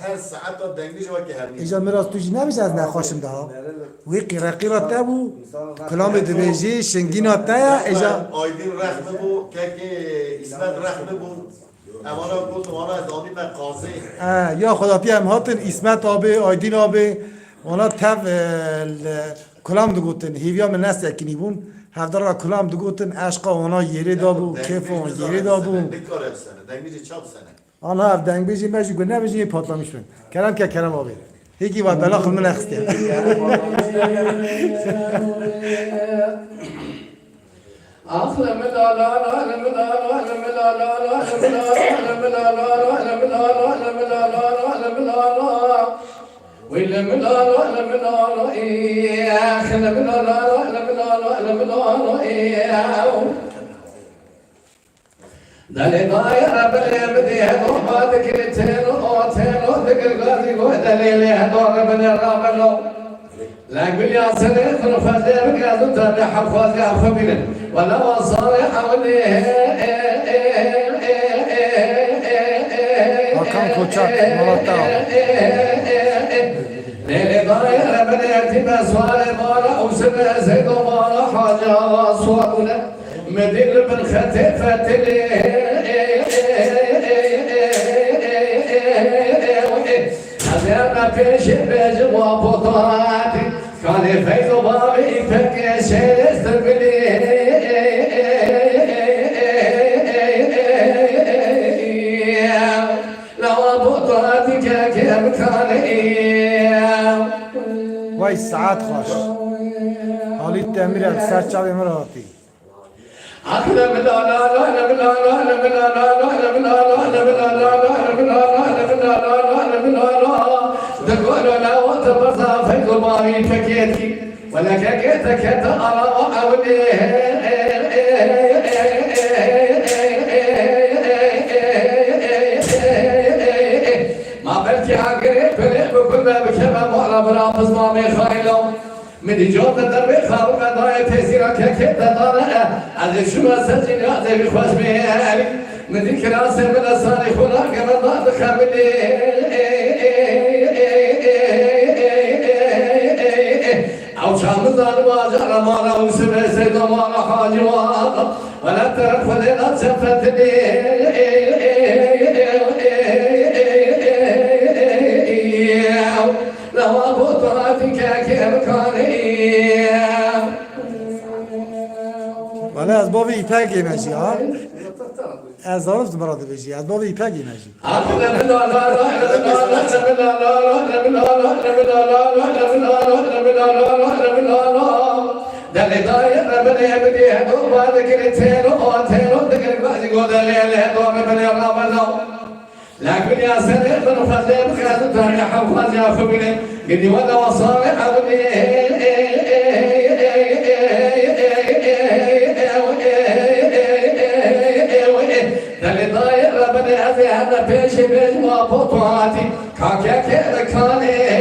هر ساعت دنگیش وقتی هر اینجا میراث توش نمیشه از نخواشم ده وی قیرقیرا تبو کلام دبیجی شنگینا تا اینجا آیدین رحمه بو که اسمت رحمه بود امانا گفت وانا از آنی من قاضی یا خدا پیم هاتن اسمت آبی آیدین آبی وانا تب کلام دگوتن هیویا من نست یکنی بون هفته را کلام دگوتن عشقا وانا یری دابو کیف وان یری دابو بکاره سنه دنگیش چند سنه آنها هفت دنگ بیجی مجی گو نبیجی یه پاتلامیش بین کرم که کرم آبی هیکی باید بلا خل من اخستی دلی دایر بلی بدی هدو بادی تینو دکر گازی گو دلیلی هدو بلی رابلو لقبلی آسنی خلفتی بگازو تابی حفاظی حفبیلی ولا وصالی حولی Hakan Koçak, Malatya. لیلی دایر بلی اتیب سوال مالا اوسب زیدو مالا حاجا سوالونه مدير بالختفة هذا فيش بجوا بطاراتي كان فيض بابي فك شيست بلي لو بطاراتي كم كان وای ساعت خوش حالی تمیره سرچاوی مراتی ولا كاكيتك ترى ما بلتي عقريب بكل بكما مؤلا برامز ما ميخايلو من جوت الدربي خارق ضايع تيسيرا كاكيت دارا عزي شو سجن عزي بخوش بيالي من ذيك راسي من الصالح خلاق من ضاد خابلي أو شام الظالم واجر مالا وسمع سيد مالا حاجي واقع ولا ترك فليلة شفتني لو أبو طراتك كيف كان ولی از باب ایپک مجی ها از دارفت مراد بجی از باب ایپک مجی دلی دایر بنی بدی هدو بعد کلی تینو دکل بعدی گودلی هدو بنی رابلو لكن يا سيدي من فزع بخير تاني حفظ يا فبني قدي ولا وصالح أبني دلي ضاير بني هذي هذا بيش بيش ما بطواتي كاكيا كير كاني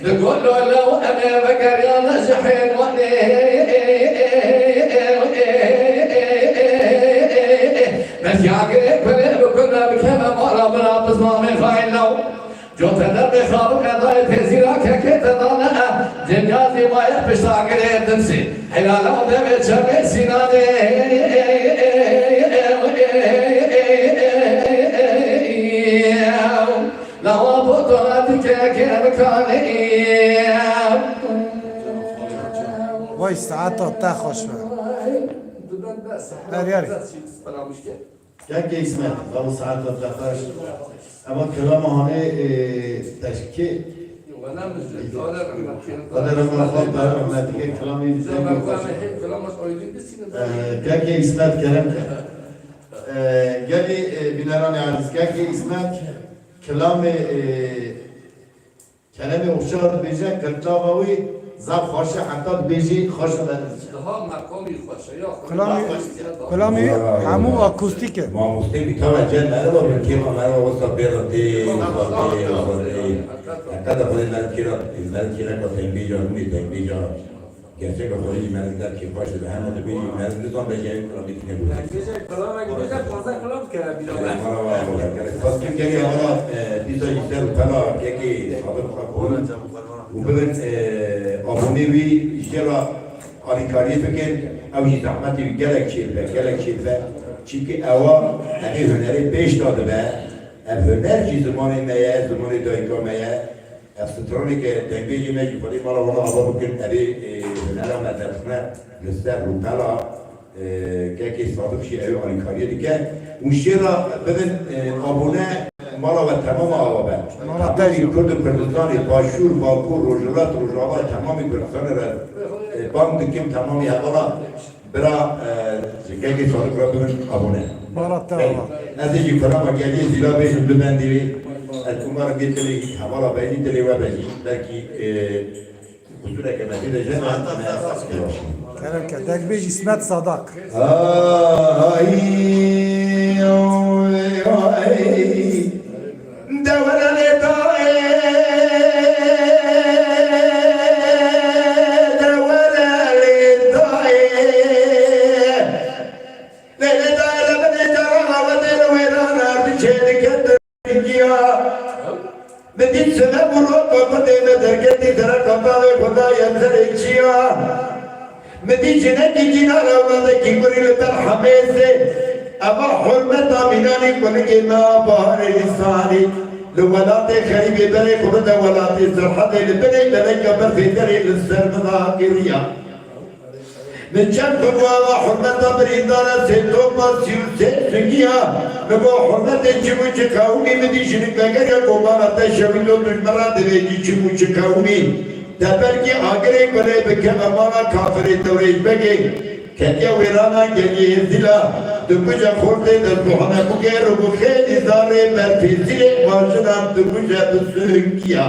نقول له لو أنا بقر يا نجحين وني بس يعقرب كنا بكما مرة بلا بصمام فايلو جوت دربي خارق ضايت هزيرا كيت ضانا جنازي ما يحبش تعقرب تمسي حلالو دمت شمي سناني لو ابو طلعتك كيف كان وای ساعت تا خوش و هر یک اسمت و ساعت دفترش اما کلام هانه تشکیل قدر من خواهد برای رحمتی که کلامی یک اسمت کرم گلی بینران عرض که اسمت کلام کلام اخشار بیجه کرتاوی زب خوشه حتی بیجی خوش کلامی همو اکوستیکه ما مسلم توجه نرو بالكلمة مرة وصل بيرتي هكذا خلي الملكي لك تنبيجا رومي تنبيجا كيفك خلي الملك كيف باش الهم تبي الملك نظام بيجي كلام بيتكلم بس كم كذي هذا بيزا يصير فلا كذي هذا بقول وبعدين أبوني بي يشترى آریکاری فکر اوی زحمتی گلک شیرفه چیکه اوا همی هنری پیش داده به هنر چی زمانی میه زمانی دایکا میه افسترانی که تنبیجی میجی پلی مالا والا آبا بکن ابی هنر مدرسنه لستر روپلا که صادق شی اوی آریکاری دیگه اون شیر را بدن آبونه مالا و تمام آوابه تمامی کرد کردستانی باشور باکور روژلات تمامی کردستانی را بام دکیم تمامی حوالا برا که صادق را بدن آبونه از اینجی فرام اگلی زیلا بیشم بدن دیوی از کمار گیت کلی حوالا بیدی دلی و بیدی بلکی خصوصا که مدید جنه کرم که دک بیش اسمت صادق دوران بدید سنه برو بابده ندرگتی درک کمال خدا ینزر ایچیا بدید جنه کی کنار آمده کی گریل در حمیسه اما حرمت آمینانی کنگی ما بحر انسانی لولات خریبی بره خود ولات زرحت لبنی لنگا برفی دری لسر مذاکریا نجم بقوا حرمت بريدارة سيدوما سيوسي سنگيا نبو حرمت چمو چكاوني مدي شنك بگر قوبانا تشويلو دجمرا دويجي چمو چكاوني تبرگي آگره گره بکم امانا کافر دوریج بگی کتیا ویرانا گلی ازدلا دکوجا خورده در دوحانه بگه رو بخیلی زاره برپیزیل ماشنام دکوجا بسنگیا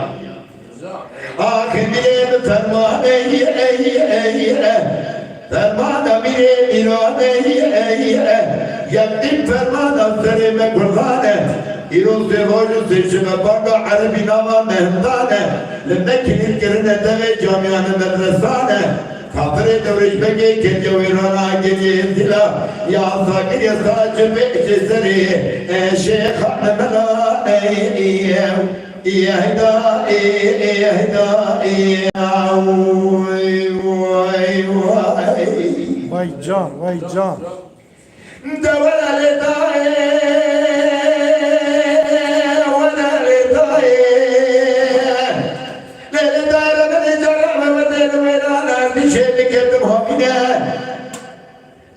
آخر میره فرمانه ای فرمان میره ایرانه ای یکدین فرمان اثره میں قرآنه ایروز روزو سیشنا بانگا عربی ناما مهندانه لنکینیر کرنه دوی جامعان مدرسانه کافر دورش بگی که ویرانا گلی انزلا یا ساکر یا ساچ بیچ سری شیخ ملا اهدا Vay can, vay can. دولا لدائي ولا لدائي لدائي من جرم ودين ويرانا بشي بكتم همينة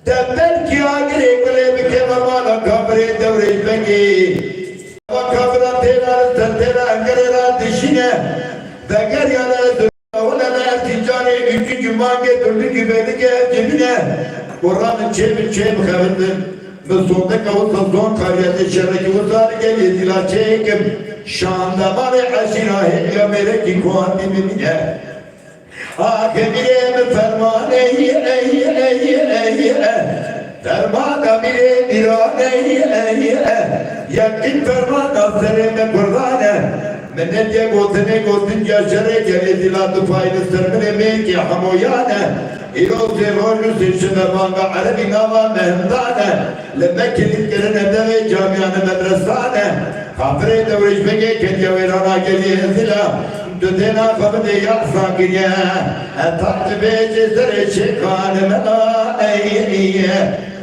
دبل آگري قلي بكم مالا كبري دوري بنگي وكبرا تيرا تنتيرا انگريرا دشينة بگر يانا دولا ارتجاني üçüncü mange dördüncü belge cebine Kur'an'ın çevir kavimdir. Müslüm'de kavutsa son kariyeti şerreki vurtar geliyor dila çekim. Şan'da bari aşina heyya meleki kuan dimine. Akemine mi ferman ey Fermana bile diran ey Yakin ferman afserime Kur'an'e Menediye gotun yaşarı geli dilatı faylı sırmine meki hamoyane İrozi rolü seçime banga Arabi nama mehendane Lemekkilik gerine de camianı medresane Kafire devriş bege kenya verana geli ezila Düdena kabde yaksa giriye Taktibe cezere çekane mela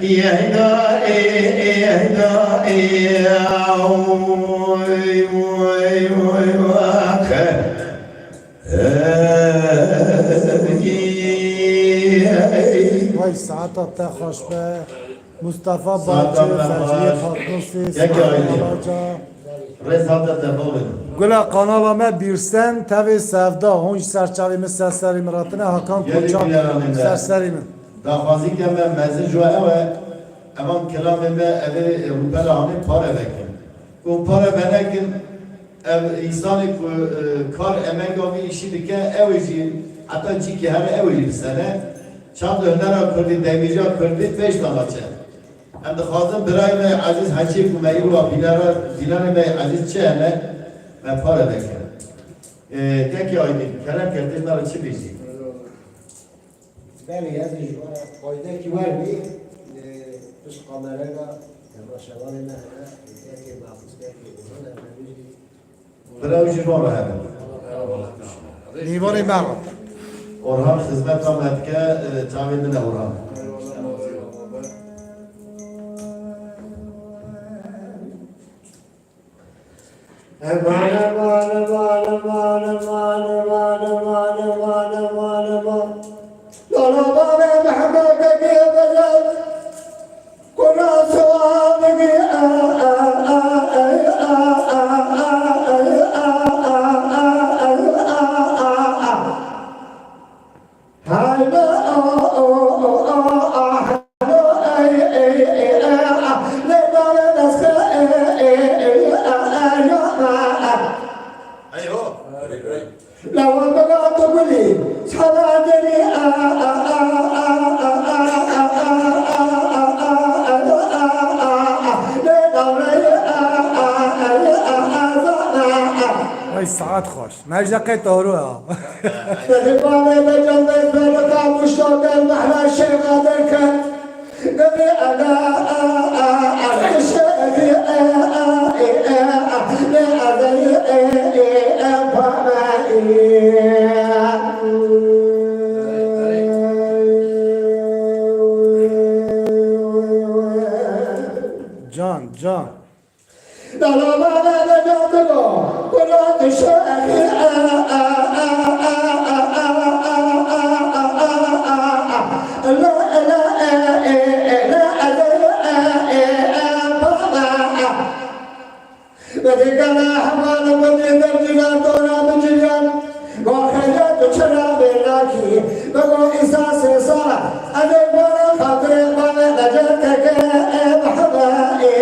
İyehna Vay saata te hoş be. Mustafa Bahçe, Fecriye Fatnosi, Alaca. Rezada devam edin. Gula kanalama birsen tabi sevda. Honç serçavimiz serseri miratına Hakan Koçak serserimin. Dafazı keme mezin jua eve Eman kelamime evi rupela hani para vekin. O para venekin insanı kar emek avi işi dike evici hatta çiki her evici bir sene çand önera kurdi demirci kurdi 5 dalaçı. Hem de xazım birayme aziz hacı kumeyi ve bilanime aziz çeyene ve para vekin. Teki aydın kelam kertizler çi bizi. بله از جوان قاعده کی وردی بس قمره کا رشوان نه که محفوظ که Birav jirvan ve hemen. Divanı Mervat. Orhan hizmet Ahmet'ke tavidine Orhan. Aman aman aman aman aman aman aman aman aman aman Lala bana Muhammed'e giyemezler Kur'an soğanı Vay saat hoş. Meclaka doğru ha. Bana mecalde böyle kalmışlar ben mahla şergaderken Gıbı ana Şefi Ne adayı Can Dalamana da candılo Kur'an şefi Allah وديقنا حمال ودينا الجنان دونا بجيان وخيات وشرا بلاكي بقو إساس إصالة أدي بورا خاطري بابا لجلتك بحبائي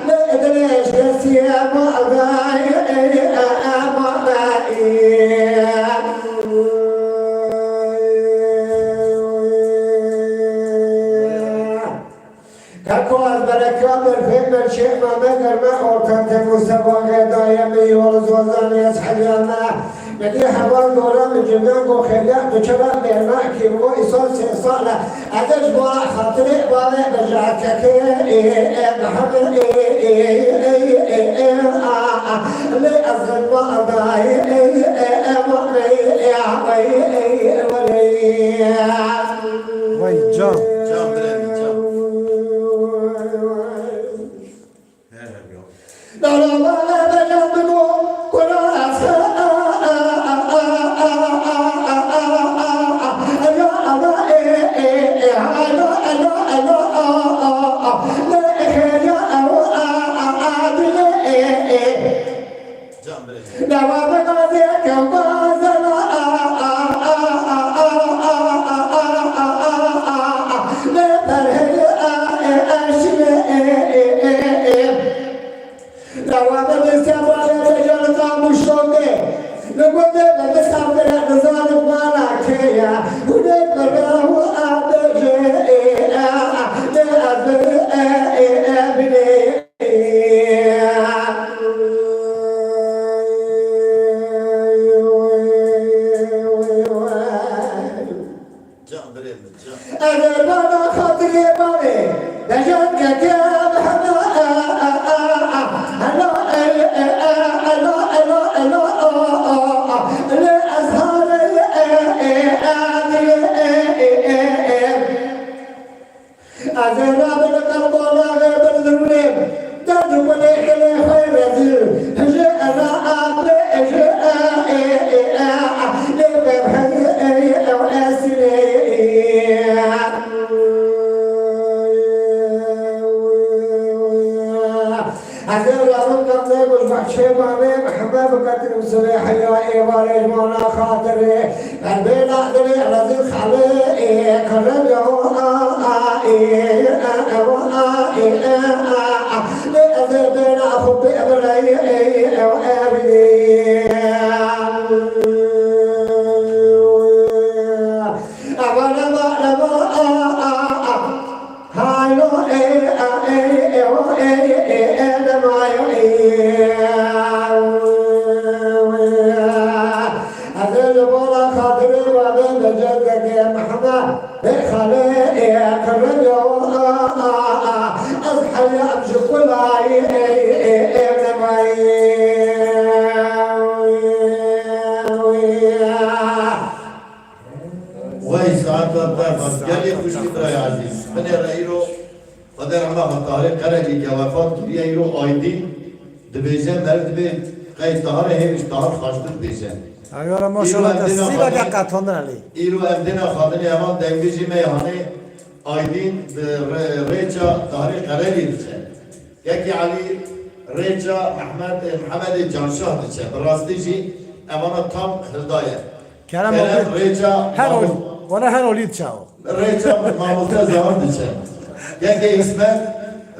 لا أدريش يسيا مأذاي كاكواز بركاب الفيلم الشيء ما مقر ما أوركانت المستوى دايمي ورزوزان يسحيانا يدي حوال دورا من جمعان وخيلات وشباب بيرناكي وإصال سيصالة أدج بورا خاطري بابا بجعكك محمد لي أزل باباي وای جان Can bilen, can. لا لا لا لا لا منو كنا Can bilen. لا ما بقى كم Can bilen, can. أنا ما خاطري بالي لجنك يا محمد الأزهار أزهر بالقلب ولا غير بالذنوب تدعو لك لخير ذي جاءنا محبب قدر وسريح يا إيوالي مولا خاطري قلبي نقدري الذي خلي كرم لأذي بين أخب إبري وأبي وای ساعت بس گلی خوشی برای عزیز من رأی رو قدر الله تعالی قراری که وفات توی ای رو آیدی دبیزه مرد به قید دهار هیچ دهار خاشتر بیزه اگر ماشاءالله دستی بگه قطعاندن علی ایرو امدین خادنی امان دنگیجی میهانه آیدین ریچا دهاری قراری بیزه یکی علی ریچا محمد جانشاه بیزه براستی جی امان تام هدایه کرم ریچا هر اول ولا هر اولید چاو ریچا ماموزه زمان بیزه یکی اسمه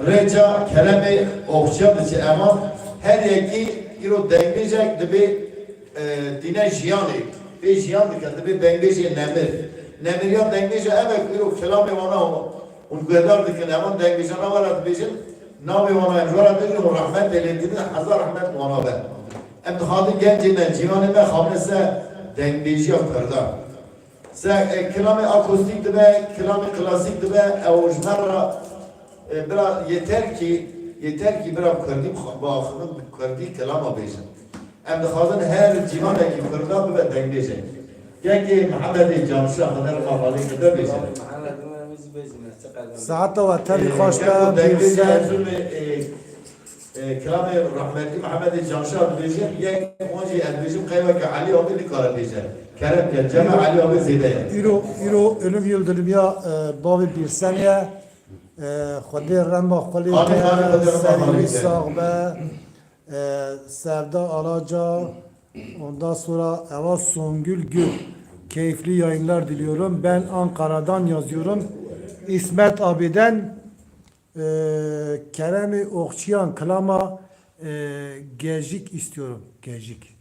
ریچا کلم اوخشا بیزه اما her yeki iro dengecek de bir dine jiyani bir jiyan diken de bir dengece nemir nemir ya dengece evet iro kelam evana un kadar diken eman dengece ne var at bizim nabi vana emjara diken o rahmet elindini hazar rahmet vana be em hadı gencinden jiyani me hamlese dengece yapırda se kelam akustik de be kelam klasik de be evojnara biraz yeter ki biraz kırdım bağımın kırdığı kelama beysin. Hem de kadın her civana ki kırda ve dengece. Yeki Muhammed Canşah kadar mafali kadar beysin. ساعت و تبی خوش Bu به dengece بیلیزن kelam-ı rahmetli Muhammed Canşah beysin. Yek onca elbisem kayva ki Ali abi bir kara beysin. Kerem gel cema Ali abi zeyde. ایرو ölüm yıldırım ya babi bir saniye خودی رما خلی خالی خالی خودی رما سلیمی خالی. ساغبه سردا Alaca ondan sonra Eva Songül Gül keyifli yayınlar diliyorum. Ben Ankara'dan yazıyorum. İsmet abiden Kerem-i Okçuyan Klama Gecik istiyorum. Gecik.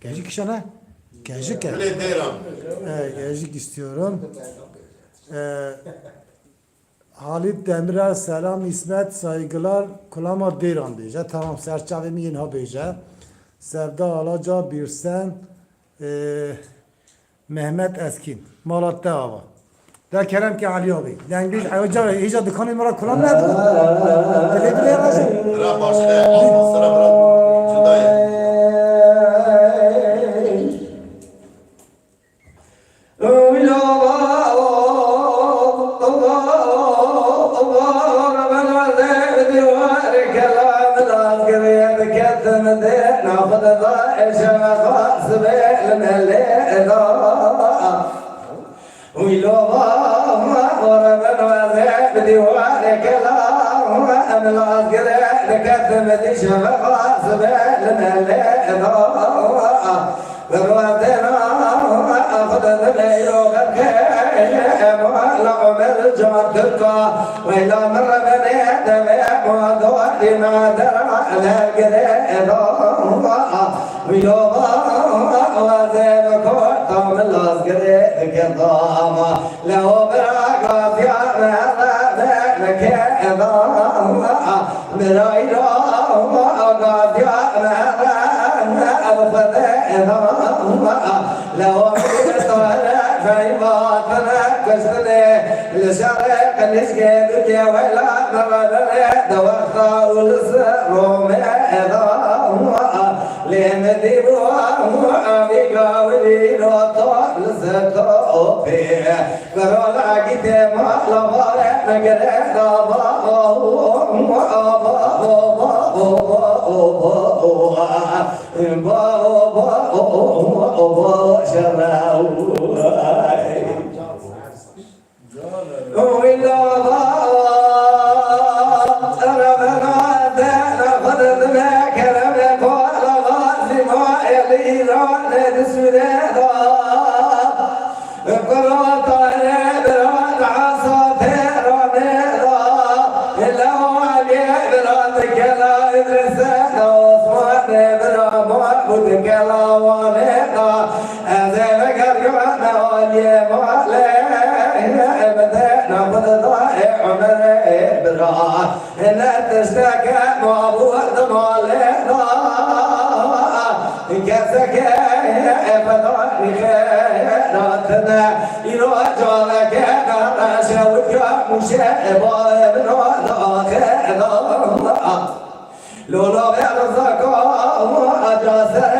Gecik işte ne? Gecik ya. Öyle deyram. Gecik istiyorum. Halit Demirel selam İsmet saygılar Kulama Deyran beyce. Tamam serçavemi yine ha beyce. Sevda Alaca Birsen Mehmet Eskin Malatya Ava. Der Kerem ki Ali abi. Dengliş ayrıca iyice dükkanı mara kullan ne yaptı? Televizyonda yazın. Bırak başka. Altın sıra bırak. Cudaya. وإلى مر بني دمع وضوء ما درع على قريب ويوضا وزين كوتهم الأصقري كظامة لو براق في عمالك إضامة برايرا وقاف يا ألفت إضامة لو بطلع فيباطنا كسري لشرق نسكت يا ويلا مرضنا دوخا والسروم إضامة لمدي بوامي قاولي وطول ستوبي فرولا قد ما لبارك نقرأ لولا بيرزق أجاسر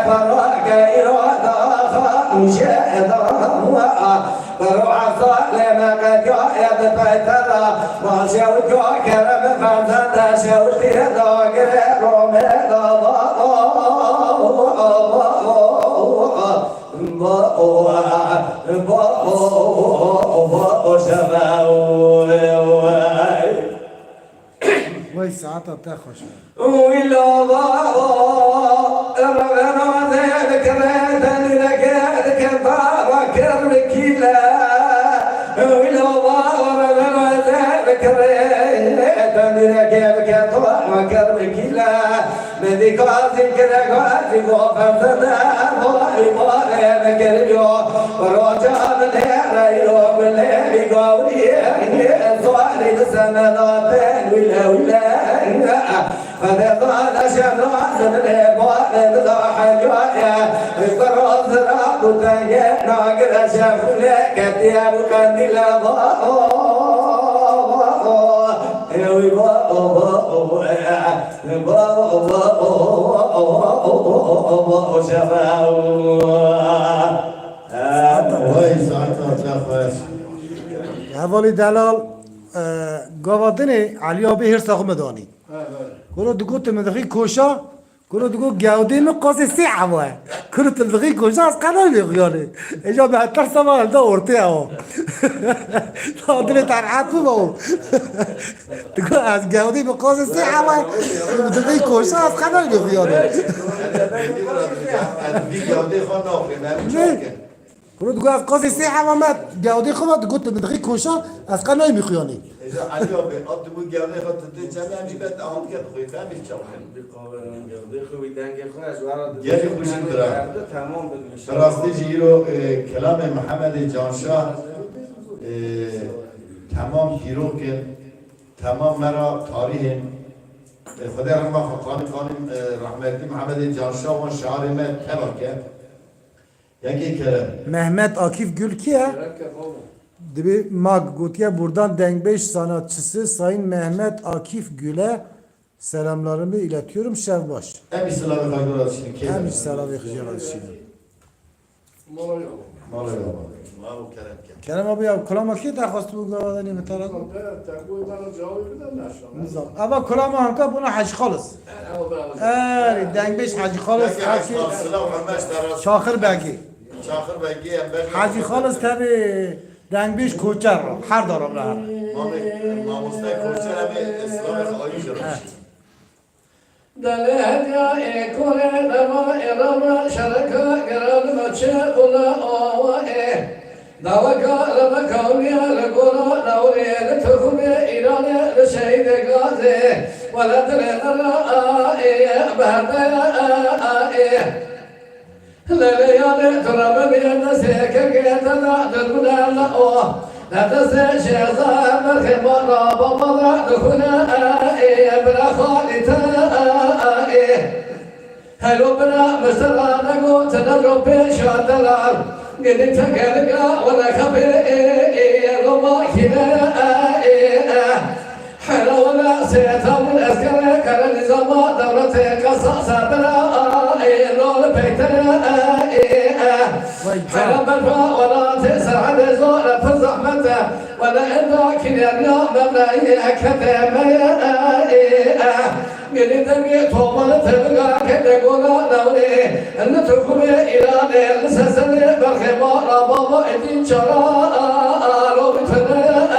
فراك إرادة مشاهدة فروع صالما قد جاء بيتنا ما شوت كرم فانزد شوت ذاكر رمضان وای ساعت تا خوش ويلا بابا ربنا ذلك رادن لك ذلك بابا كرمك لا ويلا بابا ربنا ذلك رادن لك ذلك بابا كرمك لا مدي قاسي كذا قاسي وفرسنا باري باري مكرجو وروجا من هيرو بالليل قولي صالي السنوات ولا فذا شمعت من الإبوان بضاحة جوايا الفراس رابط ناقر شافنا كتياب قنديل Vay saat atla اولی دلال گوادنی علی آبی هر ساخو مدانی گلو دکوت مدخی کوشا کنو دگو گاودی می قاسی سی عواه کنو تلدغی کجا از قنای میخیانه ایجا بهتر سما دا ارتی هوا تا دل ترحت با دگو از گاودی می قاسی سی عواه کنو تلدغی کجا از قنای میخیانه کنو دگو از قاسی سی عواه مد گاودی خواه دگو تلدغی کجا از قنای میخیانه إذا علي أبي أطلبوا جاوني خطة الجامعة مش بس أهم كده خوي فاهم إيش جالي خوشين ترى تمام راستي جيرو كلام محمد جانشاه تمام جيرو كن تمام مرا تاريخ خدا رحمه خانم رحمتي محمد جانشاه و شعار ما تبارك یکی كلام Mehmet Akif Gül kiye? Dibi mag gotiye buradan Dengbeş sanatçısı Sayın Mehmet Akif Gül'e selamlarımı iletiyorum Şevbaş. hem İslam'ı kaydolar şimdi Hem selam yakışıyor şimdi. Malı yok. Malı kerem kerem. Kerem abi ya kulağıma ki derhastı bu gavadan iyi metaran. Ama kulağıma hanka buna hacı kalıs. Dengbeş hacı kalıs. Şakır Begi. Şakır Begi Hacı kalıs tabi Dengbeş koçer her darablar. Mamus'ta koçer hem İslam'ı ayı jırmış. دلهجا إكورة لما إرما شركا قرار مچه قلا آوائه داوكا لما كونيا لقولا نوري لتخمي إيراني لشهيد غازي ولا تلقى آئه بهدا آئه لليالي ترابي النسيك كيتا دلنا لأوه لا تنسى شيزان الخبرة بمضى دخنا بلا خالتا هلو بنا مسترى نقو تنقو بيشو الدلال قلت قلقا ولا خبي لما كنا حلو ولا سيتا من أسكر كان النظام دولتي قصص بلا لول بيتنا حلو بلفا ولا تسر على زول فزحمته ولا إذاك اليوم مبنى كذب قلت دمي طوال تبقى كده قولا نولي اللي تخبي إيراني اللي سسني بالخبار بابا إدين شراء لو بتنا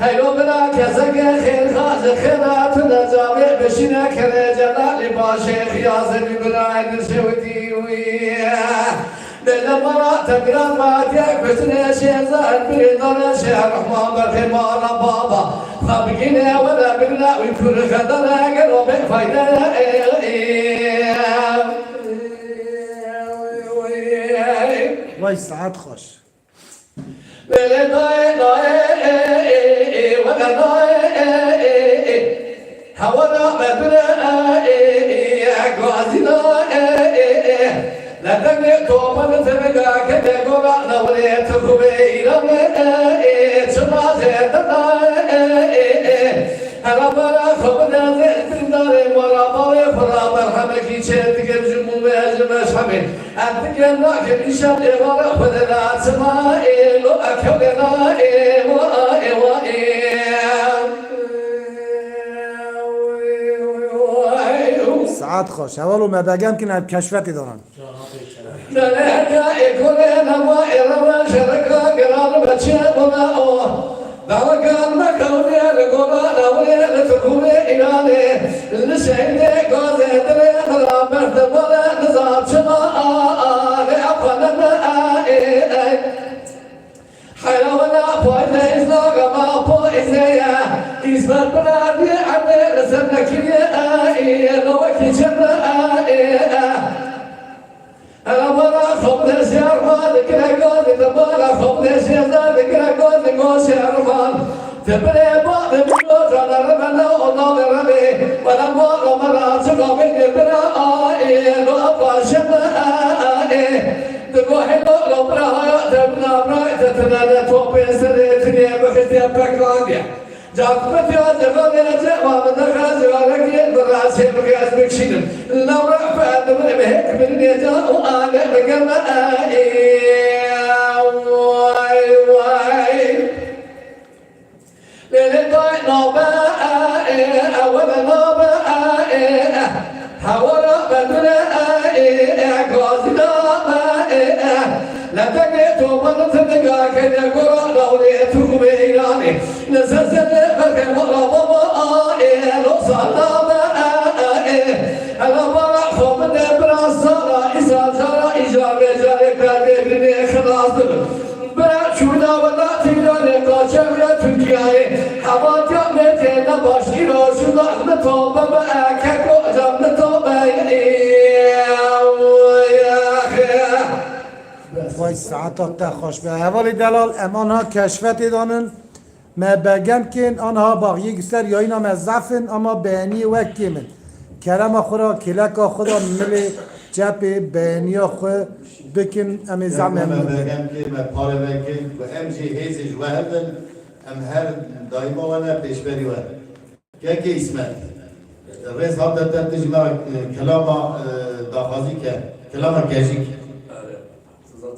هيلو بنا كزق خير خاز خيرات نجامي بشنا كره جلال باشي خيازي بنا عند سودي للمرا تقرا ما تيك بسنا شيزان بيدنا شيخ رحمن بالخمار بابا خبقنا ولا بنا ويكون خدنا قلو بفايدة Vay saat hoş. ولا هوانا مدنا غازنا لا تبني تومن تبقى كده قولا نولي تخبي لما تشما زيتنا أنا برا خبنا زيت الدار مرا باوي فرا مرحمك يشد كرجم ويهزم أشحمي أنت كنا كنيشان إغارة بدنا سماء لو أكلنا ساعت خوش اولو مدگم که نب کشفتی دارن دلهجا إكورة لما إرما شركا قرار مچه قلا داوكا مكوني لقولا نولي لتخومي إيراني لشهيد غازي دلي خلا مرتبولا نظام شما لأفننا حيونا فايدة إزلاق ما فايزيا إزبار بلادي عمي لسنكي لوكي جنة أنا مرا خبر سيار ما ذكر قاضي تبارا خبر سيار ذكر قاضي قوسي أرمان تبري بعض بلوز على ربنا ونال ربي ولا مرا مرا تقوم بنا لو أبا شمنا تقول حلو لو برا تبنا برا تتنا توبي سريتني بختي بكرانيا جات بتيا زغالي جوا من خازوالك براسي بقاس بكشين لو رفع من بهك من نجا وانا بقما واي واي للي نوبا اول نوبا ولا تنقى كذا قرآن وليتكم إيراني نسلسل فرق مرة بابا لو صلاة أنا برا فمن برا صلاة إذا جرى إجابة جرى كذا بني خلاص برا شونا ولا تيراني قاشمة تركيا حبات متنا باشيرا شونا نتوب ما كقو جم نتوب وای ساعت تا خوش به حوالی دلال امان ها کشفت دانن ما بگم کن آنها باقی گستر یا اینا مزعفن اما بینی وکی من کرم خورا کلک خدا ملی جب بینی خو بکن امی زعم ما هم بگم که ما پاره بکن و امجی هیزش و هردن ام هر دایما وانا پیشبری و که اسمت رئیس حبت تنتج مرا کلام داخازی که کلام کشی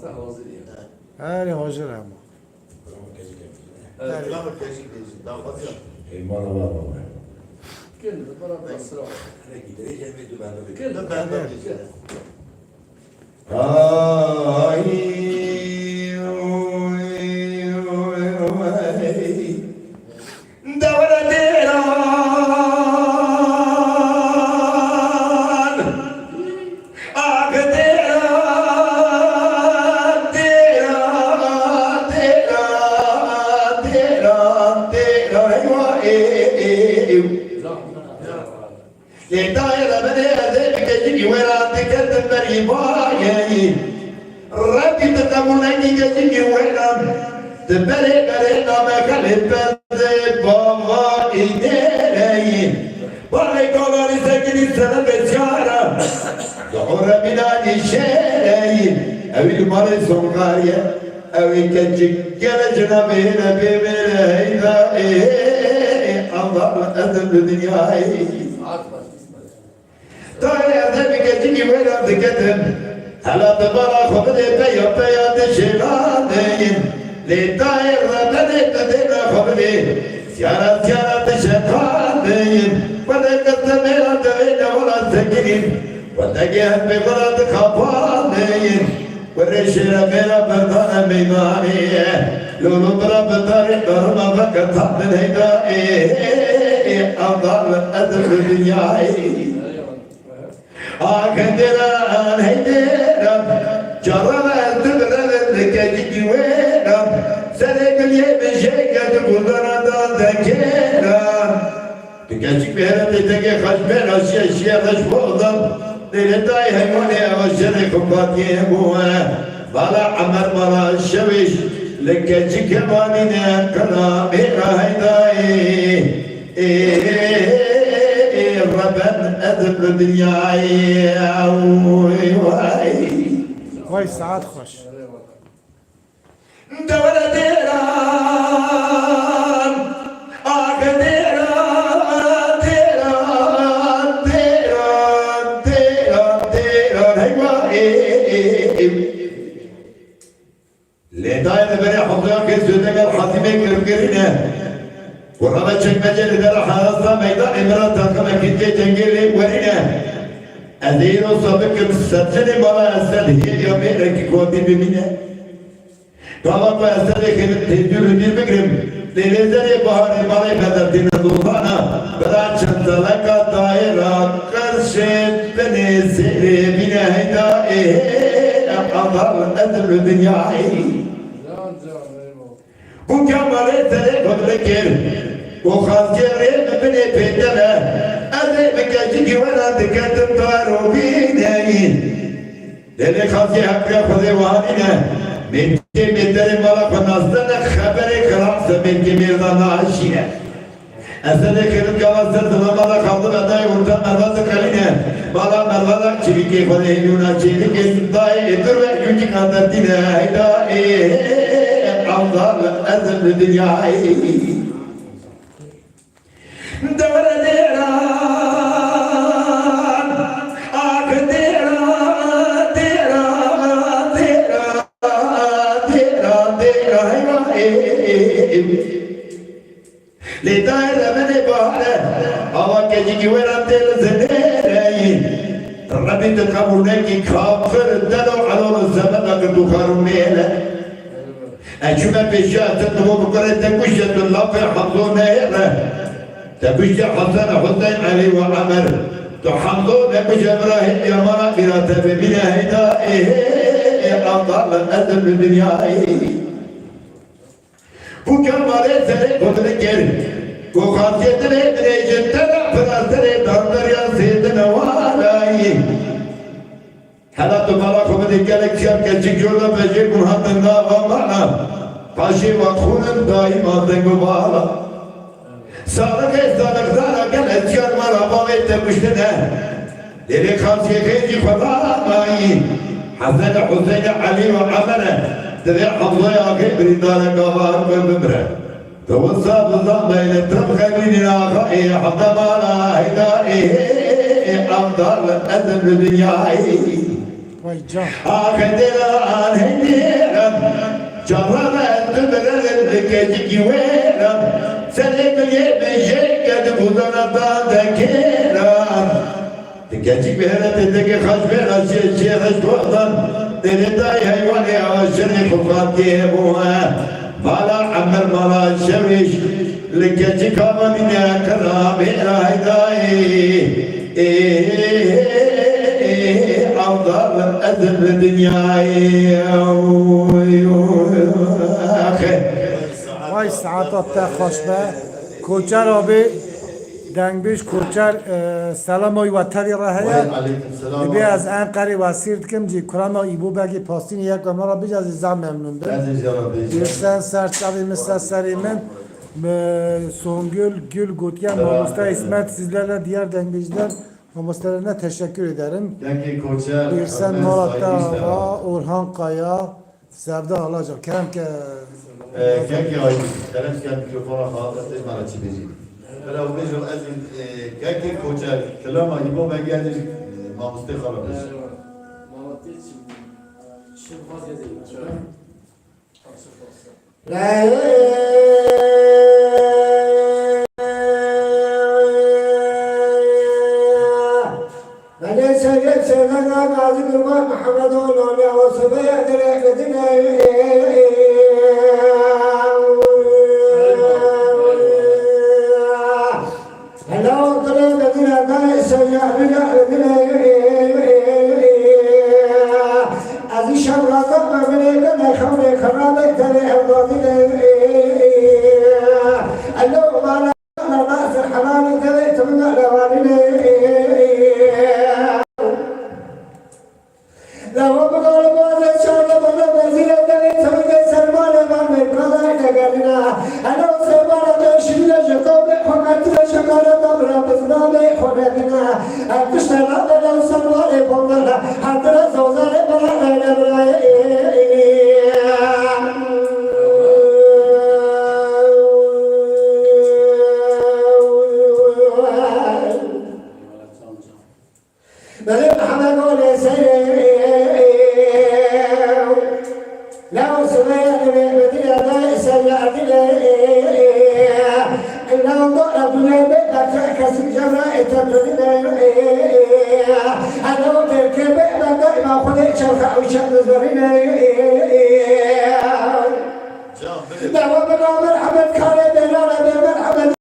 zaten hazırıyım. هری حاضر اما کلام کشی داخازی ایمان الله بابا Gelin beraber sıra. Gel ben de Ay لدايرة بدأ ذلك يجي ولا تكتب بريبايا ربي تتمنى يجي ولا تبري برينا ما كلب بابا إيدي بالي قولي سكني سنة بشارة دعور بلادي شيء أوي المري سوغاريا أوي كنجي جل جنبي نبي بلهيدا الله أدب الدنيا طايا ذبك تجي ولا تكتب على تبارا خبري بيا بيا تشيلانين لطاير بدي بدينا خبري سيارة سيارة تشيلانين ولا كتمينا دوينا ولا سكين ولا جهة بغلا تخافانين ورشينا مينا بردانا ميماني لولو برا بطاري برما فكتا من هيدا أضل أدب الدنيا آكندران هيدران جرمان تبرد كجي وينام سنك اليوم شيكة تقولنا دادكيران تكجي بهرد تكي خشبين أشياء الشيء خشبوضا للتاي هيموني أوشرك باتيموها بالا عمر مرا الشويش لكجي كمانينا كلامي هيداي ربنا أذب دنياي وای ساعت خوش دولة ديران ديران لداية بني حضياك الزودة الحاتمين كرمكرنا ورغم چکمجل در حراسا میدان امران تاکم اکیده جنگلی ورینه ازیر و سابق ستن مالا اصل هی یا میره کی کودی ببینه کاما کو اصل خیلی تیجور دیر بگرم لیلیزر بحر مالی قدر دین دوزانا برا چندلکا دائرا قرشت بنی سیری بینه هیدا اقدر ادر دنیایی bu kemale tere kodleker o khazgere bene pedana ade bekaji giwana dikatum tarobine dele khazi hakya khode wahine menti medere mala konasdana khabere kram sementi mirdana ashine asale kırık kavasır mala kaldı aday urta mervazı kaline mala mervazı çivike khode yuna çivike dai edur ve gücü kadar dine hayda أفضل أذن دنياي دولة ديران ديران ديران ديران ديران لدايرة من بحر هوا كجي جويران دل زنيري ربي تقبلنك كافر دلو على الزمن قدو خارو ميلة Eküme peşi atın bu bukare tebuş yedun lafı hamdu neyre. Tebuş ya Hasan Hüseyin Ali ve Ömer. Tu hamdu nebuş İbrahim yamana mirate ve bine heyda Allah'ın ezbü dünyayı. Bu kemale seni kodunu gel. Bu hasiyetini direcetten pırasını dandırya seydine valayı. Hala tumara kodunu gelek şer geçik yolda becik muhaddinna ve ma'na. Paşi vakfunun daim aldın bağla. Sağlık esnaflara gel etkar maraba ve temüştene. Deli hasiyeti fadamayı. Hasan Hüseyin Ali ve Ömer'e. Dede Hamza'ya akı brindane kavar ve bümre. Tavuzza buzdan beyle tım kheminin ağayı Hamdamana hidayı Amdarlı ezemli dünyayı Vay can. Ahediran hediran Canrana ettibirin gecik yüveran Seni bilye bir şey geldi buzanadan dekiran Gecik bir heretindeki haşber aşiye haşboğdan Deliday hayvanı aşırı kufatiye buha Mala amel mala şeviş Likeci kamanine kerami haydayi Avdal ezil dünyayı Vay saatat te hoş be. Koçer abi Dengbiş koçer selamoy ve tavi rahaya. Aleykümselam. Bi az Ankara ve Sirt kimci Kur'an'a ibu bagi pastini yak ömara bicaz izam memnun be. Aziz ya Rabbi. Bir sen serçavi müsteserimin Songül Gül Gutyan Mamusta İsmet sizlerle diğer dengiciler Mamustalarına teşekkür ederim. Genki koçer. Bir sen Malatya Ağa, Orhan Kaya, Serdar Alacak. Kerem ke Genki ayı. Kerem gel mikrofona hazır. Bana çibici. Bela ubejo azin. Genki koçer. Kelama ibo ben geldim. Mamuste khalabız. Malatya için şimdi vazgeçelim. Beni sevgili sevgili Gazi Kurban Muhammed oğlu ya o sebeye direkledine Hello direkledine da seyyahline Aziz şavrazat mevine gane khavre kharabet dere evladine Hello bana nasır halal dere tımına revanine لو بقول ما شاء الله بنا وزير الدنيا سوي سلمان ما من كذا نقلنا أنا سلمان ده شيء جكوب حكت شكارة دبر بزنا بخدنا أتشتغل أنا سلمان بقولنا حتى زوجة بنا نبلا بل محمد ولا سيد لو سمعت بالمدينة ليس يعدل لو ضرب لبيتك كسر جرائت المدينة أنا وتركب دائما خذ شرخ وشد زرينة لو بنا مرحبا كان بنا مرحبا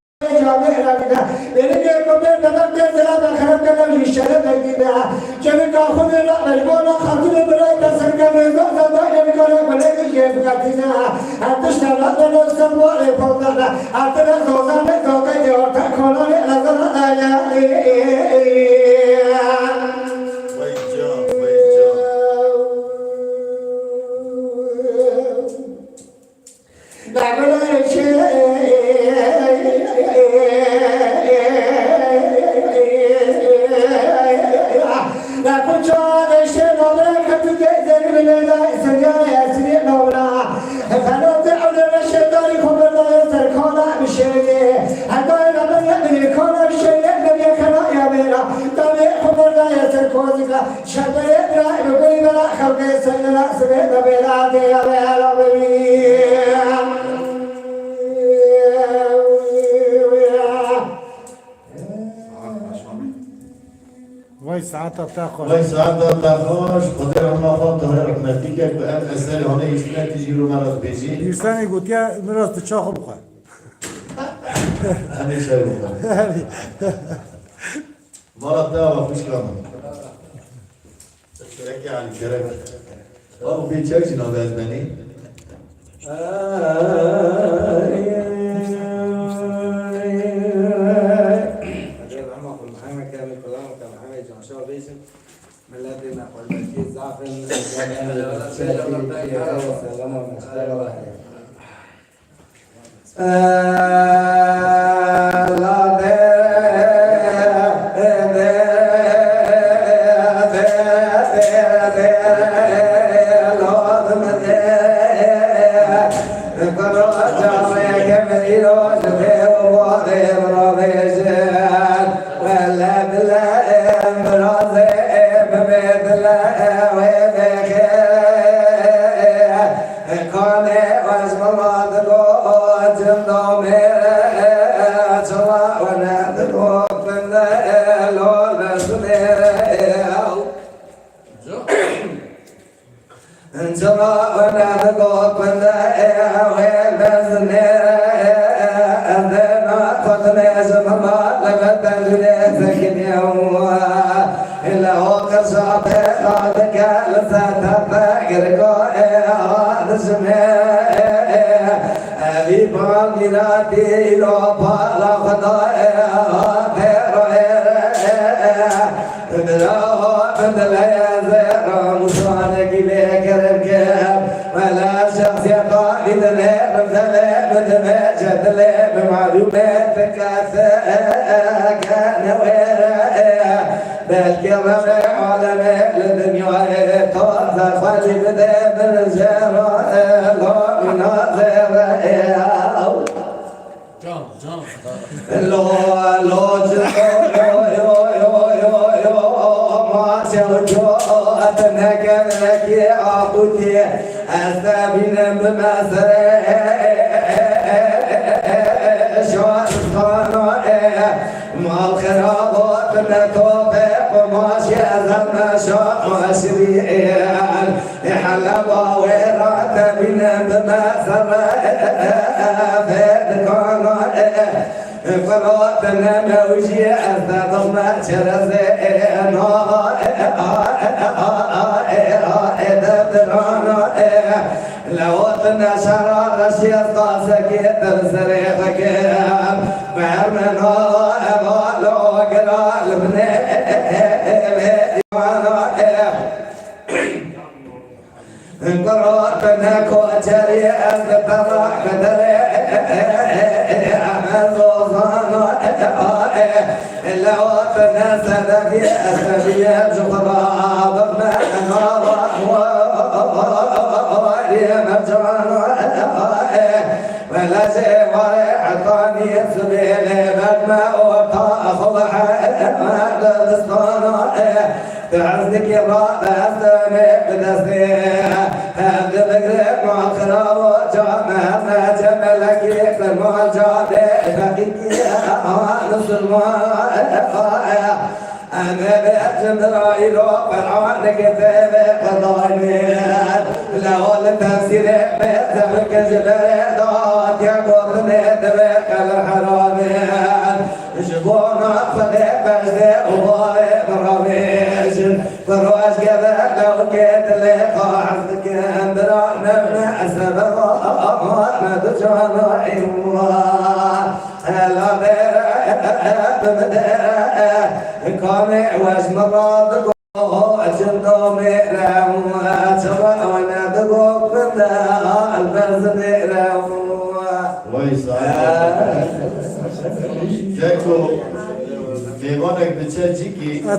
Benim kadar selam kharab kadar işaret edildi. Çünkü kahve la bola khatine bırak da sarkan da ev kara bırak ki katina. Atışlar da dostum var falan. Atına zozan da zozan orta kola lazım ya. Vay can, vay can. Dağlar şey La cuccione scemo che tu che devi la segnare si non فلو تعود الشيطان يكون لا يتركون بشيء حتى لما يكون بشيء لم يكن يمينا طبيعي خبر لا يتركون شبه يدرى بكل بلا خلق سيدنا سبيل بلا دي vay وای ساعت تا خوش وای ساعت تا خوش خدا رحمه خان تا رحمتی که به ام اثر هانه ایشونه تیجی رو مراد بیجی بیرسانی گوتیا میراست تو چا خوب بخواه همیشه بخواه مراد دا و خوش کامل شرکی علی کرم بابا بی چه جناب از بنی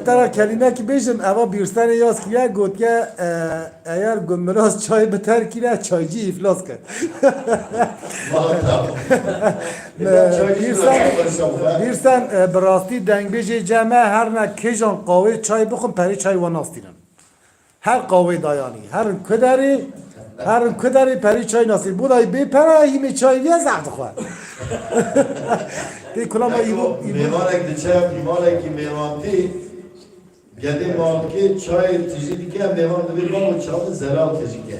ترى كلمة كي بيجم أبا بيرسل ياس كيا قلت يا أيار قمراس چای بتر كيلا چای جي إفلاس كد بيرسن براستي دنگ بيجي جمع هر نه کجان قاوه چای بخون پری چای وناستينن هر قاوه دایانی هر کدری پری چای ناستين بودای بی پره هیمی چای ویا زخت خواه دی کلا ما میوانک دی چه میوانک میوانتی گدی مالکی چای تیجی دیگه میوان دوید با و چای زلال تیجی که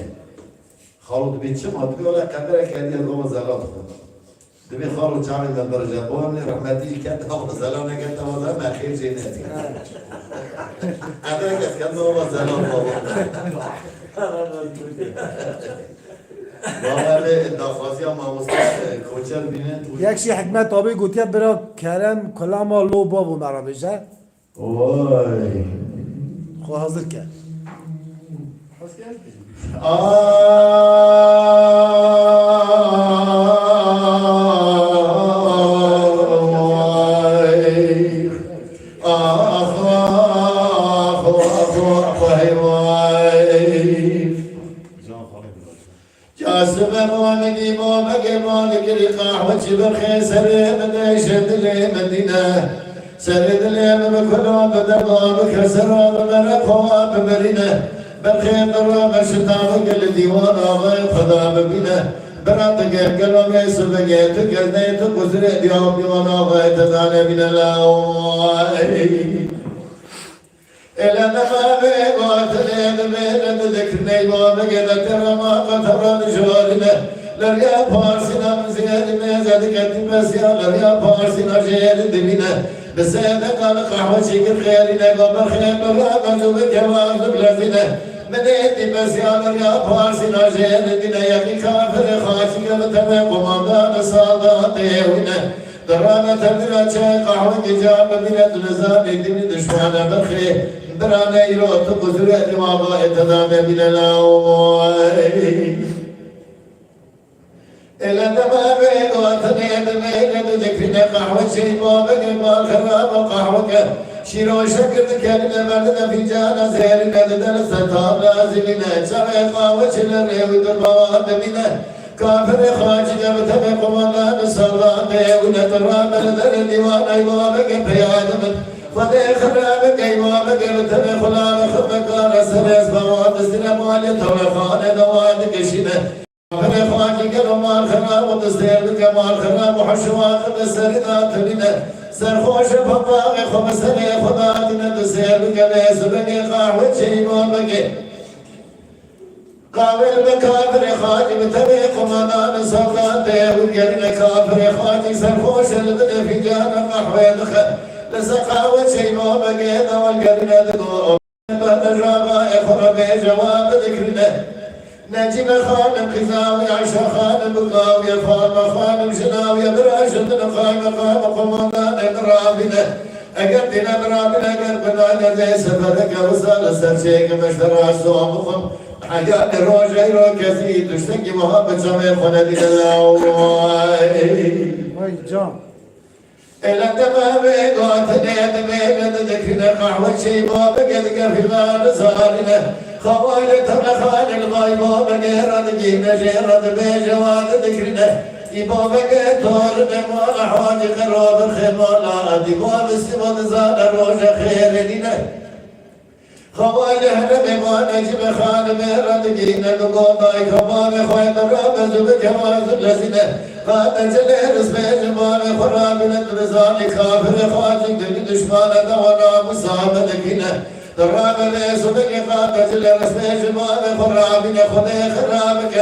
خالو دوید چه ما دوید ولی قدره کردی از اون زلال خود دوید خالو چای در درجه بانی رحمتی که اون زلال نگه تمازه مخیر جی ندی قدره کس کنده اون زلال بابا باوره داخوازی هم آموزه کوچر بینه یک شی حکمت آبی گوتیه برا کرم کلاما لو بابو مرا بشه وای خو حاضر کرد سرد اليم بكلام بدرام كسرام مرقوا بمرينه بالخير درام شتام قل ديوان آغاي خدا ببينه برات قلم سبقيت قلنيت قزر ديوان ديوان آغاي تدانا من الله إلى نما بيغات لين ميلد ذكرني وابقى ترما قطران جوالنا لريا فارسنا من زياد ميزاد كتب سيا لريا فارسنا جيل دبنا بسيدة قال قهوة شكر خيرنا قبر خير برا مجوب جواز بلزنا مدينتي بسيا لريا فارسنا جيل دبنا يكي كافر خاشي قبتنا قماندان صادات يونا درانا تبدنا شاي قهوة جاب بنا نزام دين دشوانا بخير درانا يروت قزر دماغا اتدام من الأوائي إلا دماغ وطني دمين ذكرنا قهوة شيء بابك ما خراب قهوك شيرو شكر كلنا مردنا في جانا زيرنا ددنا ستام لازمنا شرع قهوة شلر ودربات منا كافر خاج جبت بقمنا بصلاة ونترام لذر الديوان أيوابك بيادم فدي خرابك أيوابك لتبي خلاب خبك رسل أسبوات السلام علي طرفان دوادك شنا فدي خاجك رمان خراب وتسير بك مال خراب وحشواق بسردات لنا سرخوش فطاق خمسني خداتنا تسير بك ليس بك قهوة شيبابك قابل بكافر خاجي بتبيق منان صلاته وقرن كافر خاجي سرخوش البدء في جانا قحوة دخل لسقاوة شيء ما بقينا والقرن دقوء بعد الرابع اخرى بجواب ذكرنا نجم خانم خزاوي عشا خانم بقاوي فاطمة خانم شناوي براشد نقايم قام قماندان اقرابنا اقدنا برابنا قربنا زي سفرك وصال السرشيك مشترى الصومكم حاجات الروجة يروكسي تشتكي محبة سمي خندين الله وای جان إلى تمام قاتل يدمين ذكرنا قهوة شيء ما بقدك في غال صارنا خوالي تنخان الغايب وبقيرا دقينا جيرا بجواد ذكرنا يبا بقى طولنا ما حواجي قراب الخمالة دقوا بسمد زاد الروجة خير لنا خوالي هرم ما نجم خان ميرا دقينا لقوا باي خمام خوين رابز بجواز لسنا قاد جلير اسمه جمال خرابنا ترزاني كافر خواجك دل دشمان دوانا مصاب لكنا دراب ليس بك قاد جلير اسمه جمال خرابنا خدي خرابك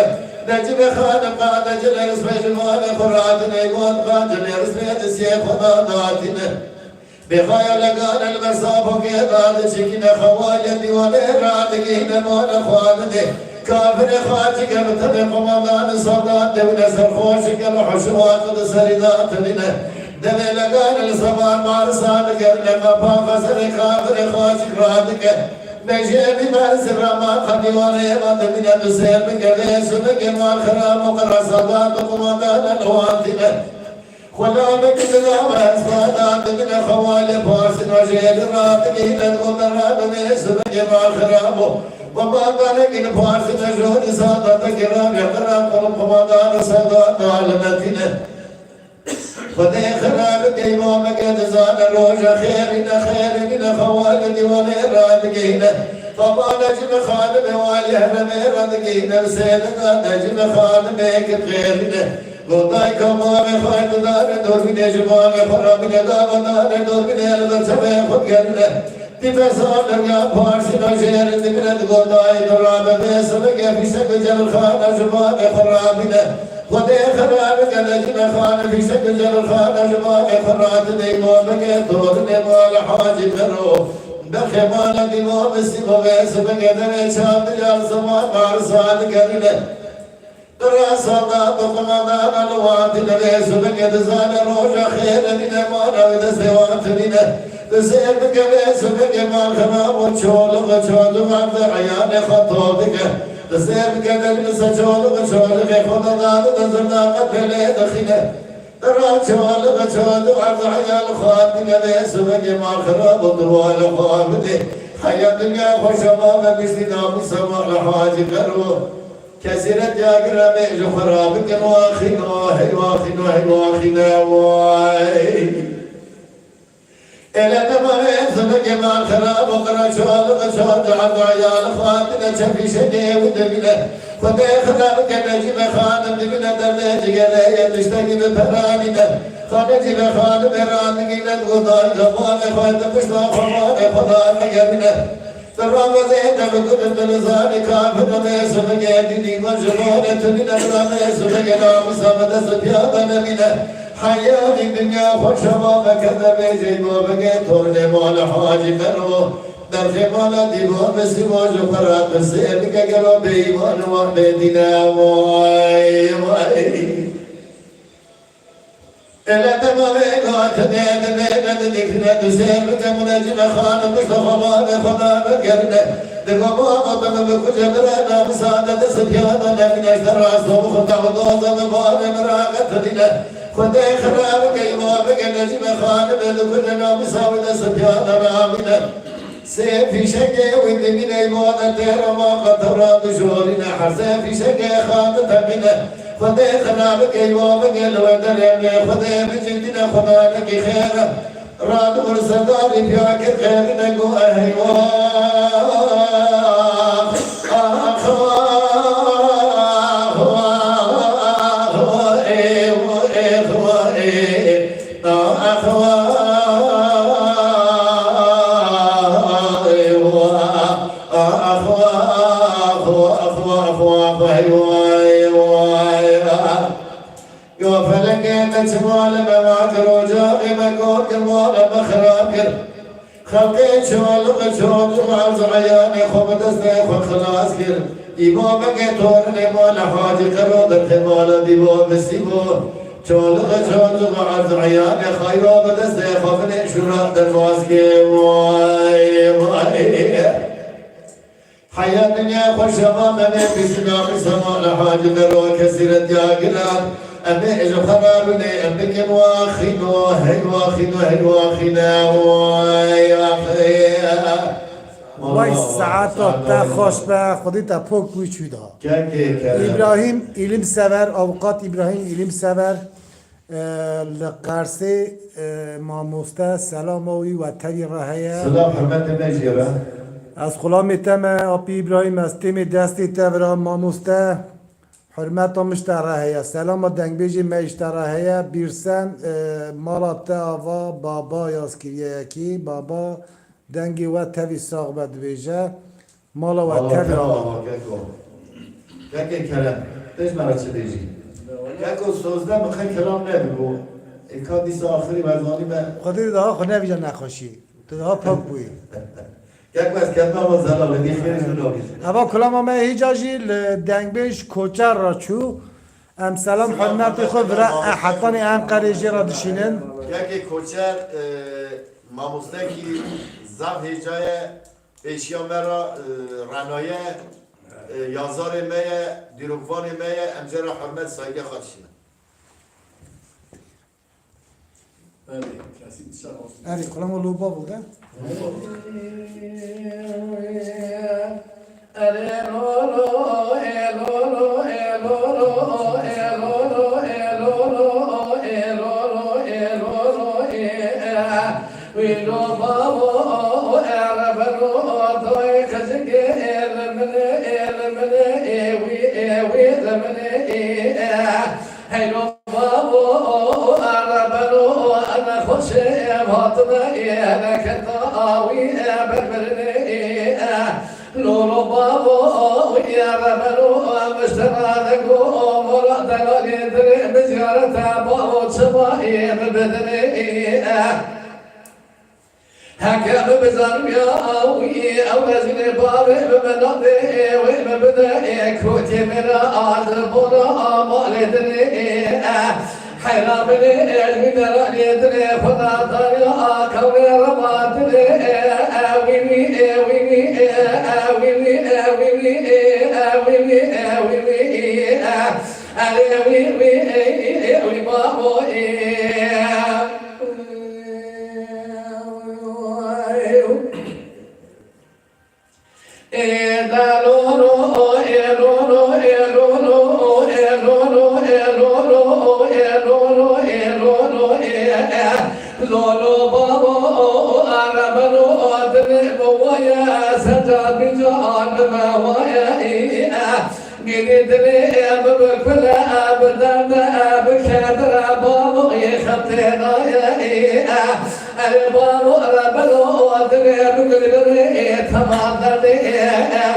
نجم خان قاد جلير اسمه جمال خرابنا يقول قاد جلير اسمه تسيه خدا داتنا بخايا لقان المرصاب وكيداد شكنا خوالي ديواني رادقين مولا خوالده كافر خاتك بتبق مضان صدات دولة سرخوشك الحشوات سردات لنا دمي لقان الصبار مارسان قرن قبا فسر كافر خاتك رادك نجيب مارس الرمان خديواني مدمنا بسير بقلي سنك والخرام وقرى صدات وقمضان الواتنا خلابك بنام أسفادات من خوالي فارس وجيل راتقين الغمرات من سنك والخرام وما بالك فارس نجود سادة كرام يقرام قمضان صدات علمتنا خذي خرابك إمامك دزان روجة خيرنا خوالدي وليرادقين طبعا نجم خانم والي هرمي رادقين بسيدنا نجم خانم اكت خيرنا قضاي كمامي خايد دار دور بني جمامي خرابنا دام دار دور بني البر سمي خد قرنا تفسر يا فارسي نجير دمنا تقولي درابة بيسبك في سكجل الخانة جمال خرابنا خدي خرابك نجم خانة في سكجل الخانة جمال خرابة ديمومك دورني مال حاجي فرو بخمالة ديموم السيبو بيسبك دمي شاب جال زمان مارسان كرنا دراسنا بقمنا الوات بيسبك دزان روجا خير من مانا ودسوات لنا تسير بكبيس بكما خنا وشول وشول وعند عيان خطوبك تسير بكدل سجول وشول خدا دار تزرنا قتل دخيله ترى شول وشول وعند عيان خاطك بيس بكما خنا بدوال خابته حياة الدنيا خوشما بستنام سما الحاج كرو كثيرة جاكرا بيجو خرابك واخنا واخنا واخنا واي إلى تمام سبق ما خراب وقرا شوال وشوال عبد عيال خاطنا شفي شدي ودمنا خدي خراب كنجم خان دمنا درج قال تشتكي بفراننا خانجي خان براننا غدار جمال خاط مشتا خمان خدار مجمنا ترام زين بكل بلزان كافر ما سبق ديني مجنون تنين ما سبق نام سمد سبيان منا حياة الدنيا خوشما بكذب جيبو بكتور نمال حاج مرو در خمال دیبو بسیمو جو فرات سیب که گلو بیمان و بدینا وای وای إلا تمامي قات نيد دكنا تسير كمنجم خان مصطفى خدا بكرنا دقوا قطن بكل جبرنا مساعدة سبيانا لكن اشترى صوم خطا وضوضا مبار مراقة دينا خدا خراب كيما بك نجم خان بكلنا مساعدة سبيانا رامنا سيف شكي ودمين ايمان تير ما قطرات شورنا حسين في شكي خان تمنا خدای خناب کی وام گل و درم خدای بجدنا خدا لك خیر راد ورسدار پیاک خیر نگو ایوا تجمال بماكر وجاء مكور كمال مخراكر خلقي شوال وشوال وعرض عياني خبت استيخ وخلاص كر إمامك تورني مال حاج قرود الخمال ديبو بسيبو شوال وشوال وعرض عياني خيرا بدستيخ وفني شراء درواز كي حياة الدنيا خوشما من بسنام سما الحاج قرود كثيرة جاقلان أمي إجو خرابني أمي كم واخينو هيواخينا وای ساعت تا خوش به خودی تا پوک بوی چوی دا ابراهیم علم سور اوقات ابراهیم علم سور لقرسه ماموسته سلام اوی و تری راهیه سلام حرمت نجیره از خلام تم آبی ابراهیم از تیم دستی تورا ماموسته حرمت مشتره سلام دنگ بیجی مشتره بیرسن مالات آوا بابا یاسکریه کی بابا دنگی و تاوی ساق بد بیجه مالا و تاوی آوا که کلم دیش مرا چه دیجی که سوزده بخواه کلام نبگو اکا دیس آخری مرزانی به خودی دها خود نبیجه نخوشی تو دها پاک بوی یک بس کتنا و زلال دی خیرشون آگیز اما کلام همه هیجاجی دنگ بیش کوچر را چو ام سلام حرمت خود را حتانی ام قریجی را دشینن یکی کوچر ماموسته کی زب هیجای ایشیا مرا رنایه یازار میه دیروگوان میه امجا را حرمت سایگه خودشینه هری کلام لوبا بوده Hello, Babo, Arabalo, Ana Jose, فاطمة لك طاوي بربرني لولو بابو يا ربلو مشترى لكو مراد لقدر بزيارة بابو صباحي ببدني هكذا بزرم يا أوي أو نزل بابي بمناطي وببدأ كوتي من آذر بنا مالدني حرامني المدراني دري فناطر يا كوني رماتني أويني أويني أويني أويني أويني أويني أويني أويني بابو لولو بابو أربلو أدرب ويا سجاد جان ما ويا قدري بكل أبدان بكدر بابو يخطينا يا البابو أربلو أدرب قدري تمادني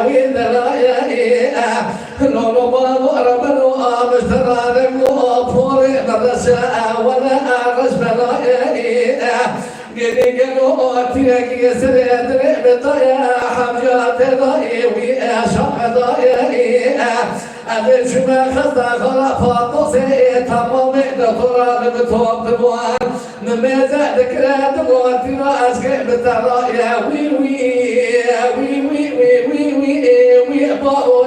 ويدنا يا لولو بابو أربلو مشترى فوري برشا ولا رجبنا قدي قالوا أتيك يسري أدري بطايا حمجات ضايا ويا شعب ضايا أدري شما خزا خلافات نصي تمامي دكتورا بتوب دبوان نميزة ذكرى دبوان تيما أسكي بترايا وي وي وي وي وي وي وي وي باو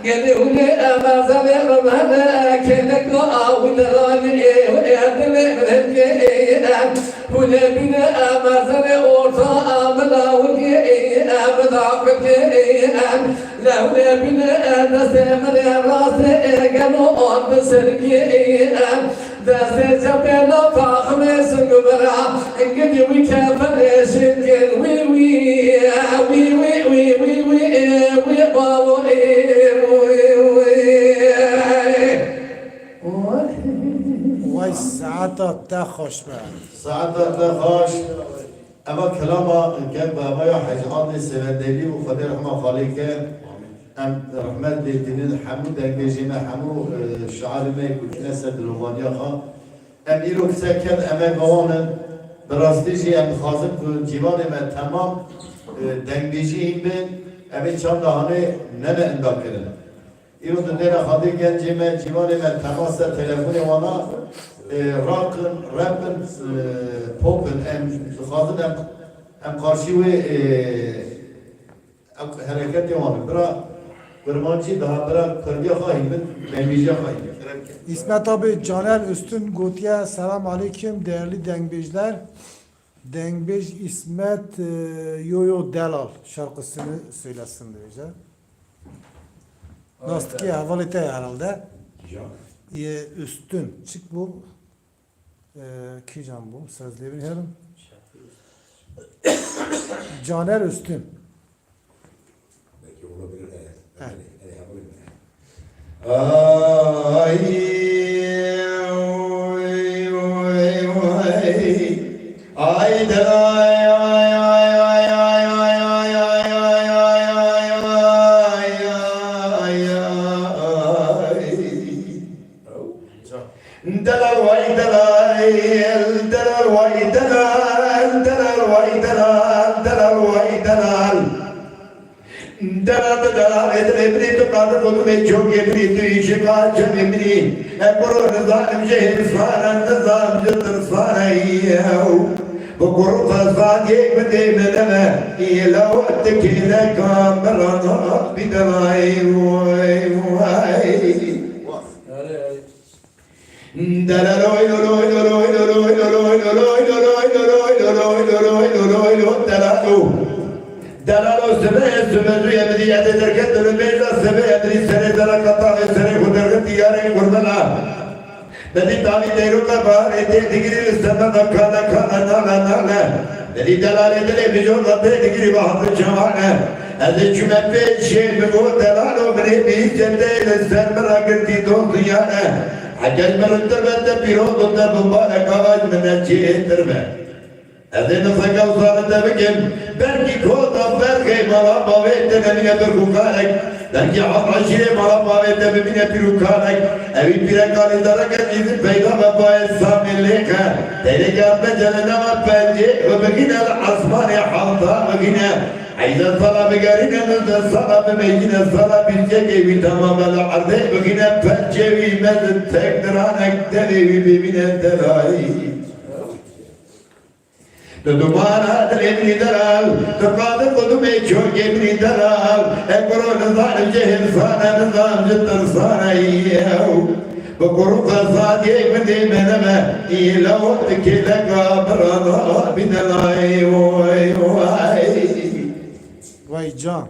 قالوا ما زال رمانا كنك ودراني ويادلي من ولا بنا ما زال أورطا ملا وكي مضعفك لا ولا بنا نسمر راسي قالوا بسركي داسي جبنا فاخمي سنقبرا انقدي ويكافر شكل وي وي وي وي وي وي وي وي باو وای ساعتا تا خوش به ساعت خوش اما کلاما كان بابا يا حاج عاطي سيفندلي وخدي رحمه خالي كان ام رحمت دين حمود دنجينا حمو شعار ما يكون كنيسه رومانيا خا ام يرو سكن اما قوانن براستيجي ام خازق جيوان ما تمام دنجيجي بين ام چند دهانه ننه انداكرن يرو دندنا خادي گنجي ما جيوان ما تماس تليفون وانا راقن ربن بوبن ام خازن ام قارشي و حرکت وان برا برمانچی daha برا کردیا خواهی من نمیجا خواهی İsmet abi Caner Üstün Goti'ye selam aleyküm değerli dengbejler. Dengbej İsmet Yoyo Delal şarkısını söylesin diyeceğim. Nasıl ki havalite herhalde. Üstün. Çık bu. Ki can bu. Sözleri bilmiyorum. Caner Üstün. Belki olabilir. Evet. Ay oy oy oy ay da ay ay ay ay ay ay ay ay ay ay ay ay dalal vay dalal dalal vay dalal dalal vay dalal dalal vay dalal dalal dalal edebri to kadar konu me çok ebri tu işe kaçın ebri hep orada zalim şehir faran zalim jıtır farayyav bu kurfa zadiye bide medeme ila vakti kile kamerana bidalay vay vay Delalo sebe sebe yemedi ederken dönmeyle sebe yemedi sene dara kata ve sene kudarı diyare kurbana. Dedi tabi deruka var ete digiri sana da kana kana na. Dedi delal edele vizyon da digiri bahtı çamane. Eze cümepe şey mi bu delalo beni bir sende sen merak etti dostu yani. Haccaz meruttur bende bir oldu da mübarek avaç meneciyedir be. Ezine sakal sağlıkta bikim, belki kolda belki mala mavette memine bir kukarek, belki aşire mala mavette memine bir kukarek, evi bire kalidara gezizin peyda ve bayet samillika, tehlike cennet bence, ve begine asmani halta begine, ayda sala begarine nızda sala bemeyine sala bilcek evi tamamen arde begine pençevi mezin tekdiranek delevi bimine delayi. Dumana emri daral, takadı kodum çok emri daral, ekoro zalim cehil sana nizam ciddir sana yiyev. Bu kuru fasad yekmedi meneme, ilav kile kabrana binelay vay vay. Vay can.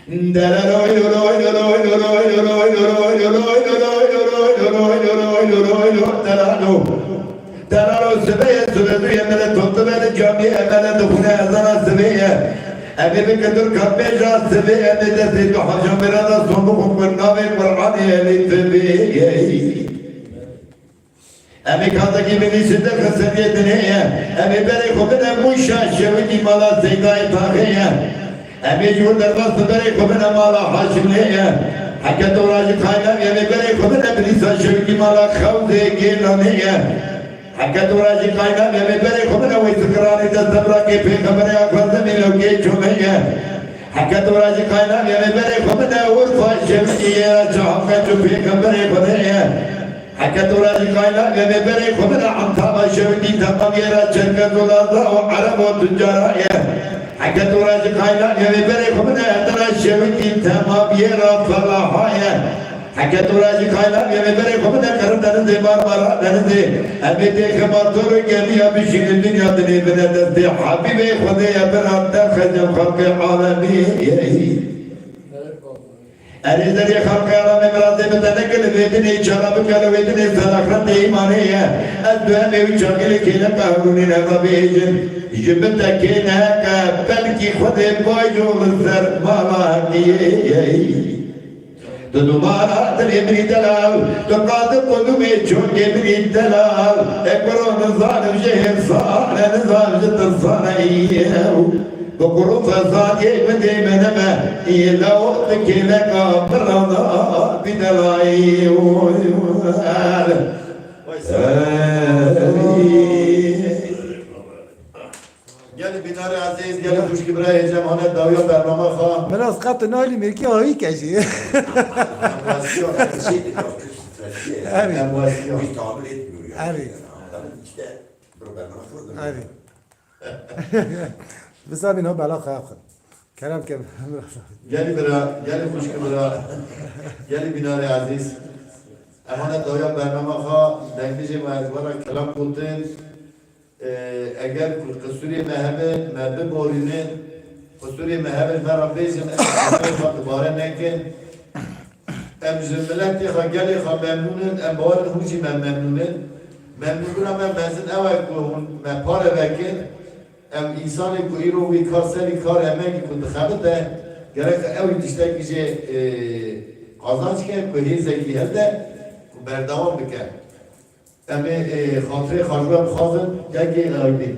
Delaloy loy loy loy loy loy loy loy delalo. Delalo sebeye sürüdü yemele tuttu beni camiye emele dokuna ezana sebeye. Ebi bir kapmeca sebeye emede zilbi hacam birada sondu hukmun navi Kur'an-ı eli sebeye. Ebi kandaki bilisinde kısıriyetine ebi beri kubine muşa şevidi mala zeydai tahiye. Ebi cühürler bastı beri kubine mala haşimliye. Haket oracı kaynar ebi beri kubine bilisa şevidi mala kavze gelaniye. Hakat oracı kaynar ve beri kumuna ve istikrarı da sabra ke peygamberi akvazı miloke çömeye. Hakat oracı kaynar ve beri kumuna urfa şevdiye çahaka çö peygamberi kumeye. Hakat oracı kaynar ve beri kumuna antaba şevdi tamam yera çerkez olanla o Arap o tüccaraya. Hakat oracı kaynar ve beri kumuna etara şevdi tamam yera falahaya. Hakat oracı kaynar ve beri kumuna karın denizi marmara denizi. Elbette kematuru geliyor bir şeyin dünyada ne benedesti. Habibi Khudaya bir hatta khacam halkı alemi. Erizleri halkı alemi merazi betenekeli vedini çarabı kalı vedini salakrat imaniye. Ezdühem evi çakili kile kahruni nebabicin. Jübütekine belki Khudaya boyculu sermala diye. Dumana emri delal, tokadı kodum çok emri delal. Ekron zalim şehir sahne nizamcıdır sana iyev. Dokuru fesad yekmedi meneme, iyile oldu kile kabrana bir delay. Gel binare aziz, gel kuş kibraya cemanet davya bernama kha. Biraz katı nali mirki ayı keşi. Enflasyon her şey de çok stresli. Evet. Enflasyon hiç tahammül etmiyor yani. Evet. İşte problemler kurdu. Hadi. Biz abi ne bela kayakın. Kerem kem. Gel bira, gel kuş kibra. Gel binare aziz. Emanet davya bernama kha. Dengici mezvara kelam kutin. Eğer Suriye mehebe mehbe borinin Suriye mehebe merabezin eğer baren nekin em zümmeleti geli memnunun em barin huci memnunun memnunun ama benzin evvel kuhun me pare vekin em insanı ku iro vi karseli kar emek ku dıkhabı da gerek ev işte gece kazançken ku hizeki helde ku berdavam biken Emi hatırı harcam khazın gel aydi.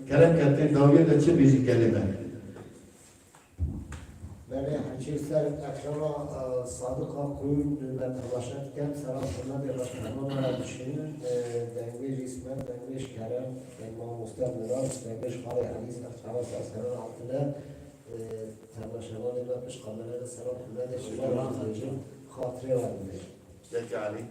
Kerem kenti daviye de çi bizi kelime. Beni Haçiser ekrana Sadık Akkuyun ben başlarken sanatına bir başkanına düşünün. Dengbeş İsmet, Dengbeş Kerem, İmam Mustafa Miraz, Dengbeş Kale Hadis, Ekrana Saskan'ın altında Terlaşalan ile Pişkameleri Serap Hümmede Şivan Hatırı var. Peki Ali.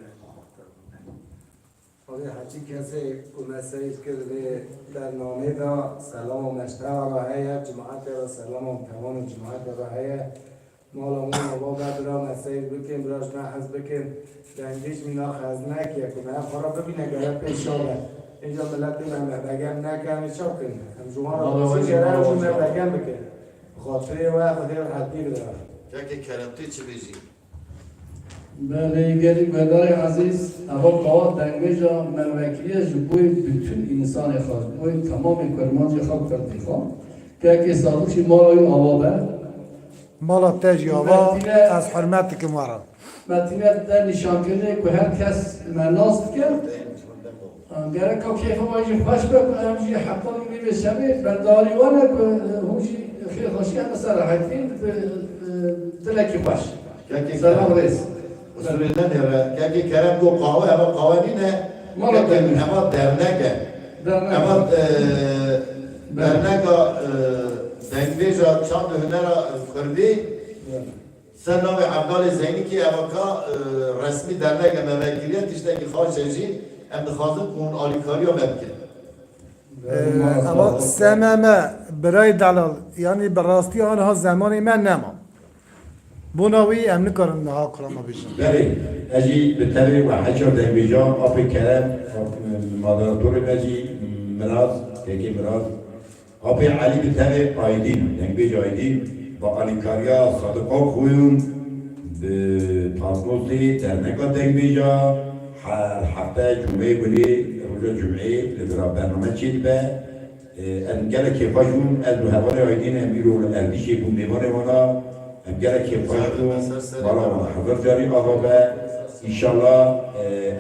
خواهی هرچی کسی که مسیح کرده در نامه دا سلام و مشترک را هیا جماعت را سلام و تمام جماعت را هیا مالا مونا با بدرا مسیر بکن براش نحز بکن دنگیش مینا خز نکیه کنه خورا ببینه گره پیش آبه اینجا ملت من بگم نکنه چا کنه هم جوان را بسی جره رو بگم بکن خاطره و خاطره حدی بدارم که کرمتی چی بیجی؟ بله گری مدار عزیز اما قوات دنگویجا من وکیلیه جبوی bütün insan خواست بوی تمام کرمانجی خواب کردی خواه که اکی سادوشی مالای آوابه مالا تاجی آوا از حرمت که مارا متینه در نشان کرده که هر کس مناس کرد گره که کیف مایجی خوش بکن همجی حتی نمی بشمه برداری وانه که همجی خیلی خوشی هم سر حیفین دلکی خوش سلام رئیس اصولیدن یاره که کرم گو قهوه اما قوانینه اما درنگه اما درنگه دنگویجا چند هنر کردی سر نام عبدال زینی که اما که رسمی درنگه موکیلیت تشته که خواه شجی ام دخوازم اون آلیکاری رو ممکن اما سممه برای دلال یعنی براستی آنها زمانی من نمام بناوی امن کارن نها کلام بیشتر. بله، اجی به طبع و حجر دنبیجا آب کرم مادراتور اجی مراز که مراز آب علی به طبع آیدین دنبیج آیدین با آلیکاریا صادقا خویون به پاسموسی در نکا دنبیجا هر هفته جمعه بلی روز جمعه لبرا برنامه چید به انگل که خوشون از حوال آیدین امیرو اردیشی بون دیوان مانا امگر که فایدون بالا و حضر جاری آقا به ایشالله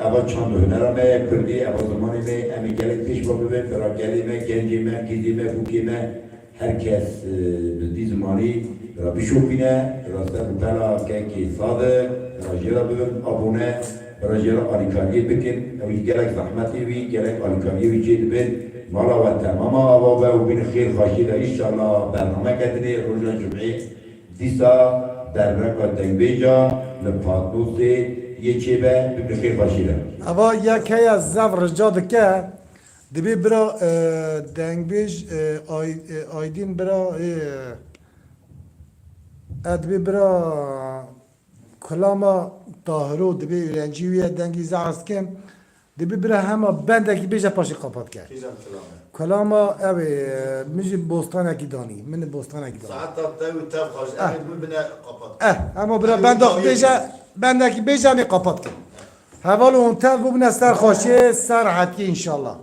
اول چند هنرمه کردی اول زمانی می امی گلک پیش با ببین برا گلی می گنجی می گیزی می بوکی می هر کس دی زمانی برا بشوفینه راسته بطلا که صادق برا جیرا ببین آبونه برا جیرا آلیکاری بکن اوی گلک زحمتی بی گلک آلیکاری بی جید بین مالا و تمام آقا به و بین خیر خاشی ده ایشالله برنامه کدنی روز جمعی دیسا در رکا دنگبیجا لپاتنوس یه چه به بخیر باشیده اما یکی از زف رجاد که دبی برا دنگبیج آیدین برا دبی برا کلاما طاهرو دبی رنجیوی دنگی زعرس کم دبی برا همه بندکی بیجا پاشی قاپات کرد کلاما اوی میجی بوستانه کی دانی من بوستانه کی دانی ساعت تا تاو خوش امی بول بنا قپات اما برا بنداخ بیجا بندکی بیجا می قاپات کرد حوال اون تاو ببینه سر خوشی سر حتی انشالله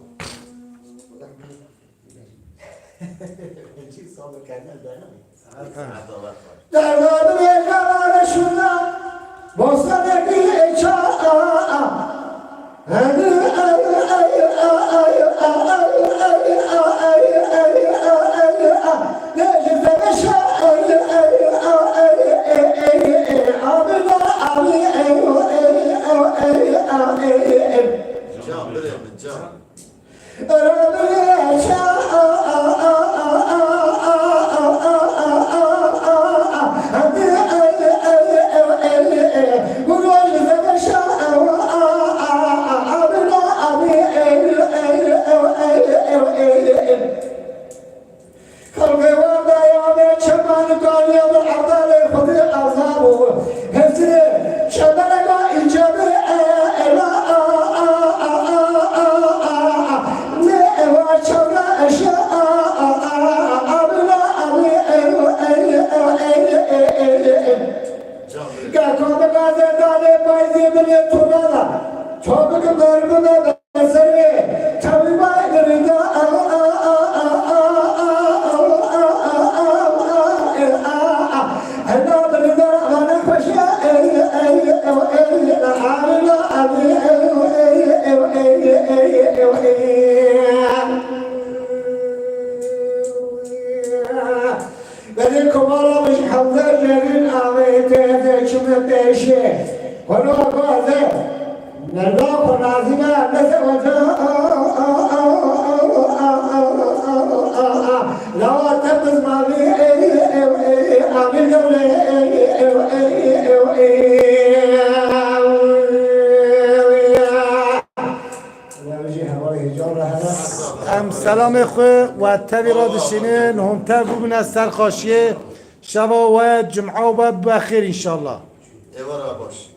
در نامه جوانشونا بوستانه کی چا جام بله من جام ام سلام خو و تبی را دشینه هم تر ببینه سر خاشیه شبا و جمعه و بخیر انشالله ایوارا باش